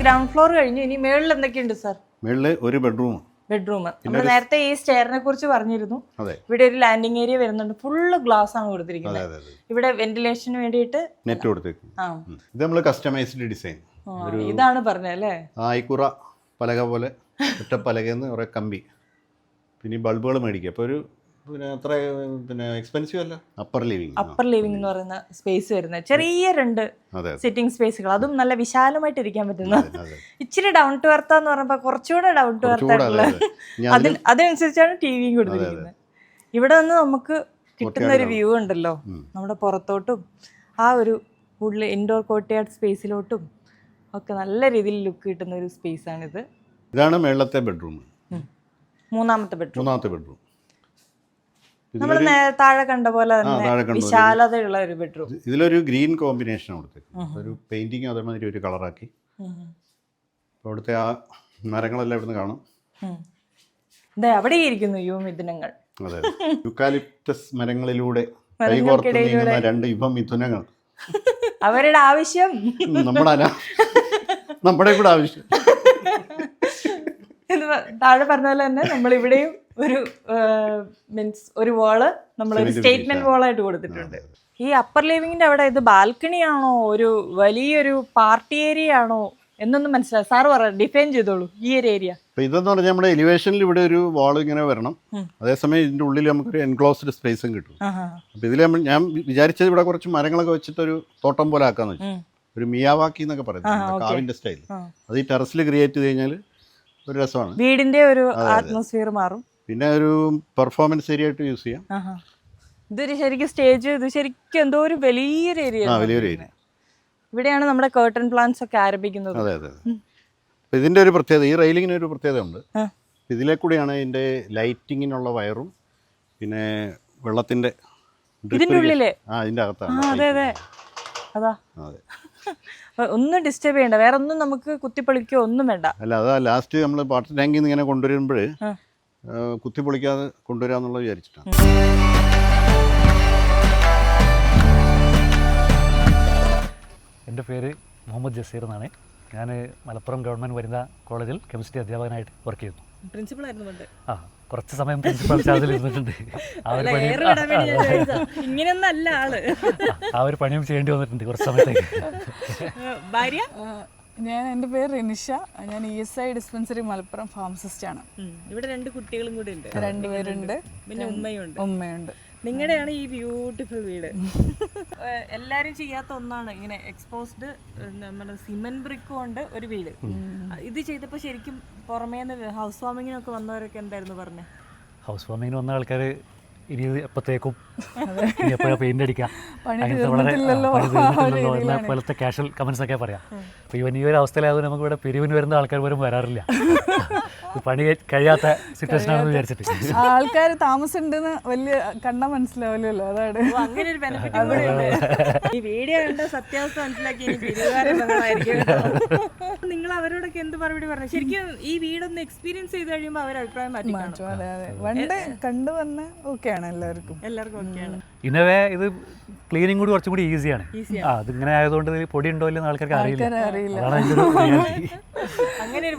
S5: ഗ്രൗണ്ട് ഫ്ലോർ കഴിഞ്ഞു. ഇനി മേളിൽ എന്തൊക്കെയുണ്ട് സാർ?
S2: മേളില് ഒരു ബെഡ്റൂം.
S5: നമ്മൾ നേരത്തെ ഈ സ്റ്റെയറിനെ കുറിച്ച് പറഞ്ഞിരുന്നു. ഇവിടെ ഒരു ലാൻഡിംഗ് ഏരിയ വരുന്നുണ്ട്. ഫുള്ള് ഗ്ലാസ് ആണ് കൊടുത്തിരിക്കുന്നത്. ഇവിടെ വെന്റിലേഷന് വേണ്ടിയിട്ട്
S2: നെറ്റ് കൊടുത്തിരിക്കുന്നു. ഇത് നമ്മൾ കസ്റ്റമൈസ്ഡ് ഡിസൈൻ.
S5: ഇതാണ് പറഞ്ഞല്ലേ,
S2: ആയിക്കുറ പലക പോലെ ഒറ്റ പലകന്ന് കുറെ കമ്പി, പിന്നെ ബൾബുകൾ മേടിക്കുക. അപ്പോൾ ഒരു പിന്നെ എക്സ്പെൻസീവ് അല്ല. അപ്പർ ലിവിംഗ്
S5: എന്ന് പറയുന്ന സ്പേസ് വരുന്നത് ചെറിയ 2 സിറ്റിംഗ് സ്പേസുകൾ, അതും നല്ല വിശാലമായിട്ട് ഇരിക്കാൻ പറ്റുന്ന. ഇച്ചിരി ഡൗൺ ടു എർത്ത് എന്ന് പറയുമ്പോൾ കുറച്ചുകൂടെ ഡൗൺ ടു എർത്ത് ആയിട്ടുള്ള അതിനനുസരിച്ചാണ് ടിവിയും കൊടുത്തിരിക്കുന്നത്. ഇവിടെ നിന്ന് നമുക്ക് കിട്ടുന്ന ഒരു വ്യൂ ഉണ്ടല്ലോ, നമ്മുടെ പുറത്തോട്ടും ആ ഒരു ഉള്ളിൽ ഇൻഡോർ കോർട്ട്യാർഡ് സ്പേസിലോട്ടും ഒക്കെ നല്ല രീതിയിൽ ലുക്ക് കിട്ടുന്ന ഒരു സ്പേസ് ആണിത്.
S2: ഇതാണ് മേളത്തെ ബെഡ്റൂം.
S5: മൂന്നാമത്തെ ബെഡ്റൂം നമ്മൾ താഴെ കണ്ട പോലെ തന്നെ വിശാലതയുള്ള ഒരു ബെഡ്റൂം.
S2: ഇതിലൊരു ഗ്രീൻ കോമ്പിനേഷൻ കൊടുത്തിട്ടുണ്ട്. ഒരു പെയിന്റിങ് അതേമാതിരി ഒരു കളറാക്കി. അവിടുത്തെ ആ മരങ്ങളെല്ലാം ഇവിടുന്ന് കാണാം.
S5: അവിടെ ഇരിക്കുന്നു യുവമിഥുനങ്ങൾ.
S2: അതെ, യുക്കാലിപ്റ്റസ് മരങ്ങളിലൂടെ കൈകോർത്ത് നീങ്ങുന്ന 2 യുവമിഥുനങ്ങൾ.
S5: അവരുടെ ആവശ്യം
S2: നമ്മുടെ കൂടെ ആവശ്യം.
S5: താഴെ പറഞ്ഞ പോലെ തന്നെ നമ്മൾ ഇവിടെയും ഒരു മീൻസ് ഒരു വാള് നമ്മളൊരു സ്റ്റേറ്റ്മെന്റ് വാളായിട്ട് കൊടുത്തിട്ടുണ്ട്. ഈ അപ്പർ ലിവിങ്ങിന്റെ അവിടെ ഇത് ബാൽക്കണി ആണോ, ഒരു വലിയൊരു പാർട്ടി ഏരിയ ആണോ എന്നൊന്നും മനസ്സിലായി. സാറ് പറ, ഡിഫൈൻ ചെയ്തോളൂ ഈ ഒരു ഏരിയ.
S2: ഇതെന്ന് പറഞ്ഞാൽ നമ്മുടെ എലിവേഷനിൽ ഇവിടെ ഒരു വാൾ ഇങ്ങനെ വരണം, അതേസമയം ഇതിന്റെ ഉള്ളിൽ നമുക്കൊരു എൻക്ലോസ്ഡ് സ്പേസും കിട്ടും. അപ്പൊ ഇതിൽ ഞാൻ വിചാരിച്ചത് ഇവിടെ കുറച്ച് മരങ്ങളൊക്കെ വെച്ചിട്ട് ഒരു തോട്ടം പോലെ ആക്കാന്ന് വെച്ചു. ഒരു മിയാവാക്കി എന്നൊക്കെ പറയുന്നത് കാവിന്റെ സ്റ്റൈൽ. അത് ഈ ടെറസിൽ ക്രിയേറ്റ് ചെയ്ത് കഴിഞ്ഞാൽ ഒരു രസമാണ്,
S5: വീടിന്റെ ഒരു അറ്റ്മോസ്ഫിയർ മാറും.
S2: പിന്നെ ഒരു പെർഫോമൻസ് ഏരിയ ആയിട്ട് യൂസ് ചെയ്യാം.
S5: ഇതൊരു ശരിക്കും സ്റ്റേജ്, ഇത് ശരിക്കും എന്തോ ഒരു വലിയൊരു ഏരിയ. ഇവിടെയാണ് നമ്മുടെ കേർട്ടൺ പ്ലാന്റ്സ് ഒക്കെ ആരംഭിക്കുന്നത്.
S2: അതെ അതെ. ഇതിന്റെ ഒരു പ്രത്യേകത, ഈ റെയിലിങ്ങിന് ഒരു പ്രത്യേകത ഉണ്ട്. ഇതിലെ കൂടിയാണ് ഇതിന്റെ ലൈറ്റിങ്ങിനുള്ള വയറും പിന്നെ വെള്ളത്തിന്റെ
S5: ഇതിന്റെ ഉള്ളില്
S2: ഇതിന്റെ അകത്താണ്.
S5: അതെ അതെ അതാ. ഒന്നും ഡിസ്റ്റർബ് ചെയ്യണ്ട, വേറെ ഒന്നും നമുക്ക് കുത്തിപ്പൊളിക്കോ ഒന്നും വേണ്ട.
S2: അല്ല, അതാ ലാസ്റ്റ് നമ്മൾ വാട്ടർ ടാങ്കിൽ നിന്ന് ഇങ്ങനെ കൊണ്ടുവരുമ്പോൾ കുത്തിപ്പൊളിക്കാതെ കൊണ്ടുവരാന്നുള്ള വിചാരിച്ചിട്ടാണ്.
S1: എൻ്റെ പേര് മുഹമ്മദ് ജസീർ എന്നാണ്. ഞാൻ മലപ്പുറം ഗവൺമെൻറ് വനിതാ കോളേജിൽ കെമിസ്ട്രി അധ്യാപകനായിട്ട് വർക്ക് ചെയ്യുന്നു.
S5: പ്രിൻസിപ്പളായിരുന്നു.
S1: കുറച്ച് സമയം പ്രിൻസിപ്പൽ ചാർജിൽ ഇരുന്നിട്ടുണ്ട്. ആ ഒരു പണിയും ചെയ്യേണ്ടി വന്നിട്ടുണ്ട് കുറച്ച് സമയത്തേക്ക്.
S4: എൻ്റെ പേര് റിനിഷ. ഞാൻ ESI ഡിസ്പെൻസറി മലപ്പുറം ഫാർമസിസ്റ്റ് ആണ്.
S5: ഇവിടെ 2 കുട്ടികളും കൂടെ ഉണ്ട്.
S4: 2 പേരുണ്ട്,
S5: പിന്നെ ഉമ്മയുണ്ട്.
S4: നിങ്ങളുടെയാണ്
S5: ഈ ബ്യൂട്ടിഫുൾ വീട്. എല്ലാരും ചെയ്യാത്ത ഒന്നാണ് ഇങ്ങനെ എക്സ്പോസ്ഡ് നമ്മുടെ സിമെന്റ് ബ്രിക്ക് കൊണ്ട് ഒരു വീട്. ഇത് ചെയ്തപ്പോൾ ശരിക്കും പുറമേന്ന് ഹൗസ് വാമിങ്ങിനൊക്കെ വന്നവരൊക്കെ എന്തായിരുന്നു പറഞ്ഞത്?
S1: ഹൗസ് വാമിങ്ങിന് വന്ന ആൾക്കാർ ഇനി എപ്പോഴത്തേക്കും ഇനി എപ്പോഴാണ് പെയിന്റ് അടിക്കുക, അങ്ങനത്തെ വളരെ എന്ന പോലത്തെ കാഷ്വൽ കമൻസ് ഒക്കെ പറയാം. അപ്പോൾ ഈ ഒരു അവസ്ഥയിലായതുകൊണ്ട് നമുക്ക് ഇവിടെ പിരിവിന് വരുന്ന ആൾക്കാർ പോലും വരാറില്ല. പണി കഴിയാത്ത സിറ്റുവേഷൻ ആണെന്ന് വിചാരിച്ചിട്ട്
S4: ആൾക്കാർ താമസമുണ്ടെന്ന് വലിയ കണ്ടാൽ മനസ്സിലാവില്ലല്ലോ, അതാണ്
S5: അങ്ങനെ ഒരു ബെനിഫിറ്റ്. ഈ വീഡിയോ കണ്ട സത്യാവസ്ഥ മനസ്സിലാക്കി നിങ്ങൾ അവരോടൊക്കെ എന്ത് മറുപടി പറഞ്ഞു? ശരിക്കും ഈ വീടൊന്ന് എക്സ്പീരിയൻസ് ചെയ്ത് കഴിയുമ്പോൾ അവർ അഭിപ്രായം മാറ്റി.
S4: അതെ അതെ, വണ്ട് കണ്ടുവന്ന് ഓക്കെയാണ് എല്ലാവർക്കും ഓക്കെയാണ്.
S1: ഇന്നവേ ഇത് ക്ലീനിങ് കൂടി കുറച്ചും കൂടി ഈസിയാണ്. അതിങ്ങനെ ആയതുകൊണ്ട് പൊടി ഉണ്ടോ ഇല്ലെന്ന് ആൾക്കാർക്ക് അറിയില്ല.
S5: അങ്ങനെ ഒരു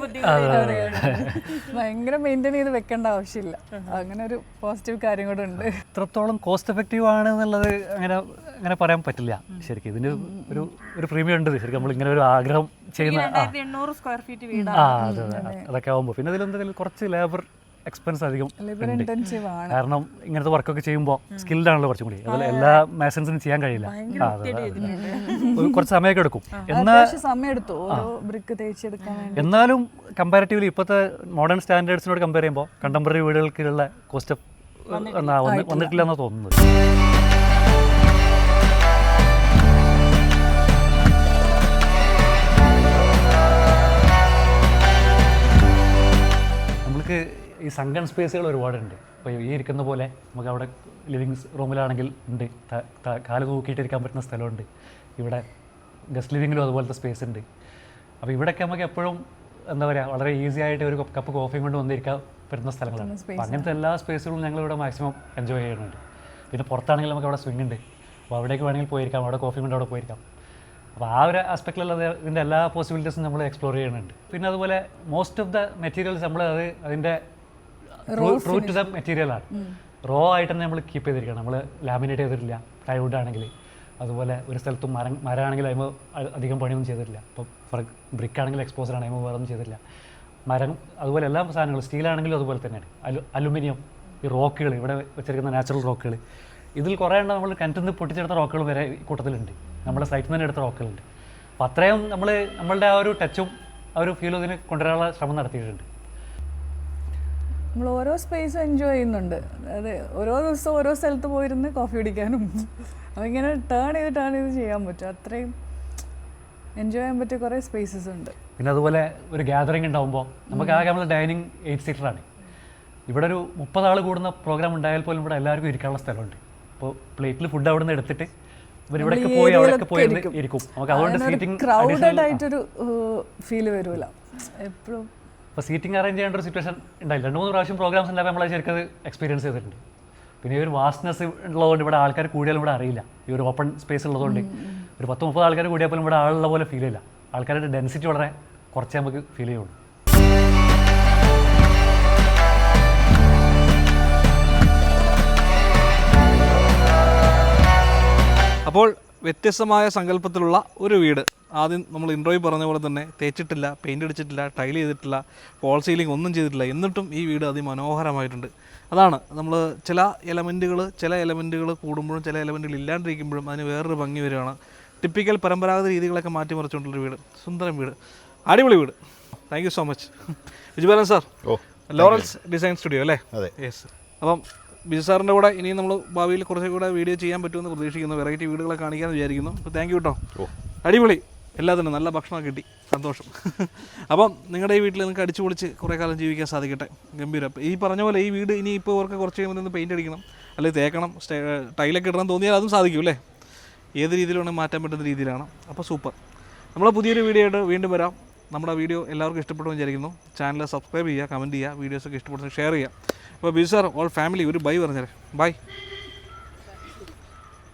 S4: ഭയങ്കര മെയിൻറ്റെയിൻ ചെയ്ത് വെക്കേണ്ട ആവശ്യമില്ല. അങ്ങനെ ഒരു പോസിറ്റീവ് കാര്യം കൂടെ ഉണ്ട്.
S1: എത്രത്തോളം കോസ്റ്റ് എഫക്റ്റീവ് ആണ് എന്നുള്ളത് അങ്ങനെ അങ്ങനെ പറയാൻ പറ്റില്ല ശരിക്കും. ഇതിന് ഒരു പ്രീമിയം ഉണ്ട് ശരിക്കും. നമ്മൾ ഇങ്ങനെ ഒരു ആഗ്രഹം ചെയ്യുന്ന
S5: 2800 സ്ക്വയർ ഫീറ്റ് വീട്.
S1: അതെ അതൊക്കെ ആകുമ്പോൾ പിന്നെ ഇതിലെന്തെങ്കിലും കുറച്ച് ലേബർ എക്സ്പെൻസ് അധികം ഉണ്ട്.
S4: ഇന്റൻസീവ് ആണ്.
S1: കാരണം ഇങ്ങനത്തെ വർക്കൊക്കെ ചെയ്യുമ്പോൾ സ്കിൽഡ് ആണല്ലോ കുറച്ചും കൂടി. അതുപോലെ എല്ലാ മാസൻസിനും ചെയ്യാൻ കഴിയില്ല. കുറച്ച് സമയമൊക്കെ എടുക്കും.
S4: സമയം എടുത്തു ഓരോ ബ്രിക്ക് തേച്ചെടുക്കാൻ വേണ്ടി.
S1: എന്നാലും കമ്പാരിറ്റീവ്ലി ഇപ്പോഴത്തെ മോഡേൺ സ്റ്റാൻഡേർഡ്സിനോട് കമ്പയർ ചെയ്യുമ്പോൾ കണ്ടംപററി വീടുകൾക്കുള്ള കോസ്റ്റ് വന്നിട്ടില്ല എന്നാണ് തോന്നുന്നത്. നമുക്ക് ഈ സങ്കൺ സ്പേസുകൾ ഒരുപാടുണ്ട്. ഇപ്പോൾ ഈ ഇരിക്കുന്ന പോലെ നമുക്ക് അവിടെ ലിവിങ് റൂമിലാണെങ്കിൽ ഉണ്ട്, കാല് തൂക്കിയിട്ടിരിക്കാൻ പറ്റുന്ന സ്ഥലമുണ്ട്. ഇവിടെ ഗസ്റ്റ് ലിവിങ്ങിലും അതുപോലത്തെ സ്പേസ് ഉണ്ട്. അപ്പോൾ ഇവിടെയൊക്കെ നമുക്ക് എപ്പോഴും എന്താ പറയുക വളരെ ഈസി ആയിട്ട് ഒരു കപ്പ് കോഫിയും കൊണ്ട് വന്നിരിക്കാൻ പറ്റുന്ന സ്ഥലങ്ങളാണ്. അപ്പോൾ അങ്ങനത്തെ എല്ലാ സ്പേസുകളും ഞങ്ങളിവിടെ മാക്സിമം എൻജോയ് ചെയ്യുന്നുണ്ട്. പിന്നെ പുറത്താണെങ്കിൽ നമുക്ക് അവിടെ സ്വിങ് ഉണ്ട്, അപ്പോൾ അവിടേക്ക് വേണമെങ്കിൽ പോയിരിക്കാം, അവിടെ കോഫി കൊണ്ട് അവിടെ പോയിരിക്കാം. അപ്പോൾ ആ ഒരു ആസ്പെക്റ്റിലുള്ള ഇതിൻ്റെ എല്ലാ പോസിബിലിറ്റീസും നമ്മൾ എക്സ്പ്ലോർ ചെയ്യുന്നുണ്ട്. പിന്നെ അതുപോലെ മോസ്റ്റ് ഓഫ് ദ മെറ്റീരിയൽസ് നമ്മൾ അതിൻ്റെ ട്രൂ ടു ദ മെറ്റീരിയലാണ്. റോ ആയിട്ട് തന്നെ നമ്മൾ കീപ്പ് ചെയ്തിരിക്കണം. നമ്മൾ ലാമിനേറ്റ് ചെയ്തിട്ടില്ല. പ്ലൈവുഡ് ആണെങ്കിൽ അതുപോലെ ഒരു സ്ഥലത്തും മരമാണെങ്കിൽ അതിന് അധികം പണിയൊന്നും ചെയ്തിട്ടില്ല. ഇപ്പോൾ ഫോർ ബ്രിക്ക് ആണെങ്കിൽ എക്സ്പോസർ ആണ്, അതിന് വേറൊന്നും ചെയ്തിട്ടില്ല. മരം അതുപോലെ എല്ലാ സാധനങ്ങളും സ്റ്റീലാണെങ്കിലും അതുപോലെ തന്നെയാണ്. അലുമിനിയം, ഈ റോക്കുകൾ ഇവിടെ വെച്ചിരിക്കുന്ന നാച്ചുറൽ റോക്കുകൾ, ഇതിൽ കുറേ എണ്ണം നമ്മൾ കിണറ്റിൽ നിന്ന് പൊട്ടിച്ചെടുത്ത റോക്കുകൾ വരെ കൂട്ടത്തിലുണ്ട്. നമ്മുടെ സൈറ്റിൽ നിന്ന് തന്നെ എടുത്ത റോക്കുകളുണ്ട്. അപ്പോൾ അത്രയും നമ്മളുടെ ആ ഒരു ടച്ചും ആ ഒരു ഫീലും ഇതിന് കൊണ്ടുവരാനുള്ള ശ്രമം നടത്തിയിട്ടുണ്ട്.
S4: നമ്മൾ ഓരോ സ്പേസും എൻജോയ് ചെയ്യുന്നുണ്ട്. അതായത് ഓരോ ദിവസവും ഓരോ സ്ഥലത്ത് പോയിരുന്ന് കോഫി കുടിക്കാനും അതിങ്ങനെ ടേൺ ചെയ്ത് ചെയ്യാൻ പറ്റും. അത്രയും എൻജോയ് ചെയ്യാൻ പറ്റിയ കുറേ സ്പേസസ് ഉണ്ട്.
S1: പിന്നെ അതുപോലെ ഒരു ഗ്യാതറിംഗ് ഉണ്ടാകുമ്പോൾ നമുക്ക് ആകെ നമ്മൾ ഡൈനിങ് 8 സീറ്ററാണ്. ഇവിടെ ഒരു 30 ആൾ കൂടുന്ന പ്രോഗ്രാം ഉണ്ടായാൽ പോലും ഇവിടെ എല്ലാവർക്കും ഇരിക്കാനുള്ള സ്ഥലമുണ്ട്. അപ്പോൾ പ്ലേറ്റിൽ ഫുഡ് അവിടെ നിന്ന് എടുത്തിട്ട് ഇവരിവിടെയൊക്കെ പോയി അവിടെയൊക്കെ പോയി ഇരിക്കും. നമുക്ക് അതുകൊണ്ട് സീറ്റിംഗ്
S4: ക്രൗഡഡ് ആയിട്ടൊരു ഫീൽ വരില്ല എപ്പോഴും.
S1: അപ്പോൾ സീറ്റിംഗ് അറേഞ്ച് ചെയ്യേണ്ട ഒരു സിറ്റുവേഷൻ ഉണ്ടായില്ല. 2-3 പ്രാവശ്യം പ്രോഗ്രാംസ് ഉണ്ടായപ്പോൾ നമ്മളത് ശരിക്കും എക്സ്പീരിയൻസ് ചെയ്തിട്ടുണ്ട്. പിന്നെ ഈ ഒരു വാസ്റ്റ്നെസ് ഉള്ളതുകൊണ്ട് ഇവിടെ ആൾക്കാർ കൂടിയാലും ഇവിടെ അറിയില്ല. ഈ ഒരു ഓപ്പൺ സ്പേസ് ഉള്ളതുകൊണ്ട് ഒരു 10-30 ആൾക്കാർ കൂടിയാൽ പോലും ഇവിടെ ആളുള്ള പോലെ ഫീൽ ചെയ്യില്ല. ആൾക്കാരുടെ ഡെൻസിറ്റി വളരെ കുറച്ചേ നമുക്ക് ഫീൽ ചെയ്യുള്ളൂ.
S3: അപ്പോൾ വ്യത്യസ്തമായ സങ്കല്പത്തിലുള്ള ഒരു വീട്. ആദ്യം നമ്മൾ ഇൻട്രോയിൽ പറഞ്ഞ പോലെ തന്നെ തേച്ചിട്ടില്ല, പെയിൻ്റ് അടിച്ചിട്ടില്ല, ടൈൽ ചെയ്തിട്ടില്ല, ഫോൾ സീലിംഗ് ഒന്നും ചെയ്തിട്ടില്ല. എന്നിട്ടും ഈ വീട് അതിമനോഹരമായിട്ടുണ്ട്. അതാണ് നമ്മൾ ചില എലമെൻറ്റുകൾ കൂടുമ്പോഴും ചില എലമെൻറ്റുകൾ ഇല്ലാണ്ടിരിക്കുമ്പോഴും അതിന് വേറൊരു ഭംഗി വരികയാണ്. ടിപ്പിക്കൽ പരമ്പരാഗത രീതികളൊക്കെ മാറ്റിമറിച്ചുകൊണ്ടുള്ളൊരു വീട്, സുന്ദരം വീട്, അടിപൊളി വീട്. Thank you so much Bijubalan sir. Laurels design studio അല്ലേ?
S2: അതെ,
S3: യെസ്. അപ്പം ബിജു സാറിൻ്റെ കൂടെ ഇനിയും നമ്മൾ ഭാവിയിൽ കുറച്ചുകൂടെ വീഡിയോ ചെയ്യാൻ പറ്റുമെന്ന് പ്രതീക്ഷിക്കുന്നു. വെറൈറ്റി വീടുകളെ കാണിക്കാമെന്ന് വിചാരിക്കുന്നു. അപ്പോൾ താങ്ക് യു കേട്ടോ. അടിപൊളി, എല്ലാത്തിനും നല്ല ഭക്ഷണം കിട്ടി, സന്തോഷം. അപ്പം നിങ്ങളുടെ ഈ വീട്ടിൽ നിങ്ങൾക്ക് അടിച്ചു പൊളിച്ച് കുറേ കാലം ജീവിക്കാൻ സാധിക്കട്ടെ. ഗംഭീരം. ഈ പറഞ്ഞ പോലെ ഈ വീട് ഇനി ഇപ്പോൾ ഇവർക്ക് കുറച്ച് കഴിയുമ്പോൾ നിന്ന് പെയിൻ്റ് അടിക്കണം, അല്ലെങ്കിൽ തേക്കണം, ടൈലൊക്കെ ഇടണം തോന്നിയാൽ അതും സാധിക്കും അല്ലേ? ഏത് രീതിയിലാണെങ്കിൽ മാറ്റാൻ പറ്റുന്ന രീതിയിലാണ്. അപ്പോൾ സൂപ്പർ. നമ്മൾ പുതിയൊരു വീഡിയോ ആയിട്ട് വീണ്ടും വരാം. നമ്മുടെ വീഡിയോ എല്ലാവർക്കും ഇഷ്ടപ്പെടുമെന്ന് വിചാരിക്കുന്നു. ചാനൽ സബ്സ്ക്രൈബ് ചെയ്യുക, കമൻറ്റ് ചെയ്യുക, വീഡിയോസൊക്കെ ഇഷ്ടപ്പെടുന്ന ഷെയർ ചെയ്യുക. അപ്പോൾ ബിജു സാർ, ഓൾ ഫാമിലി ഒരു ബൈ പറഞ്ഞേരെ. ബൈ.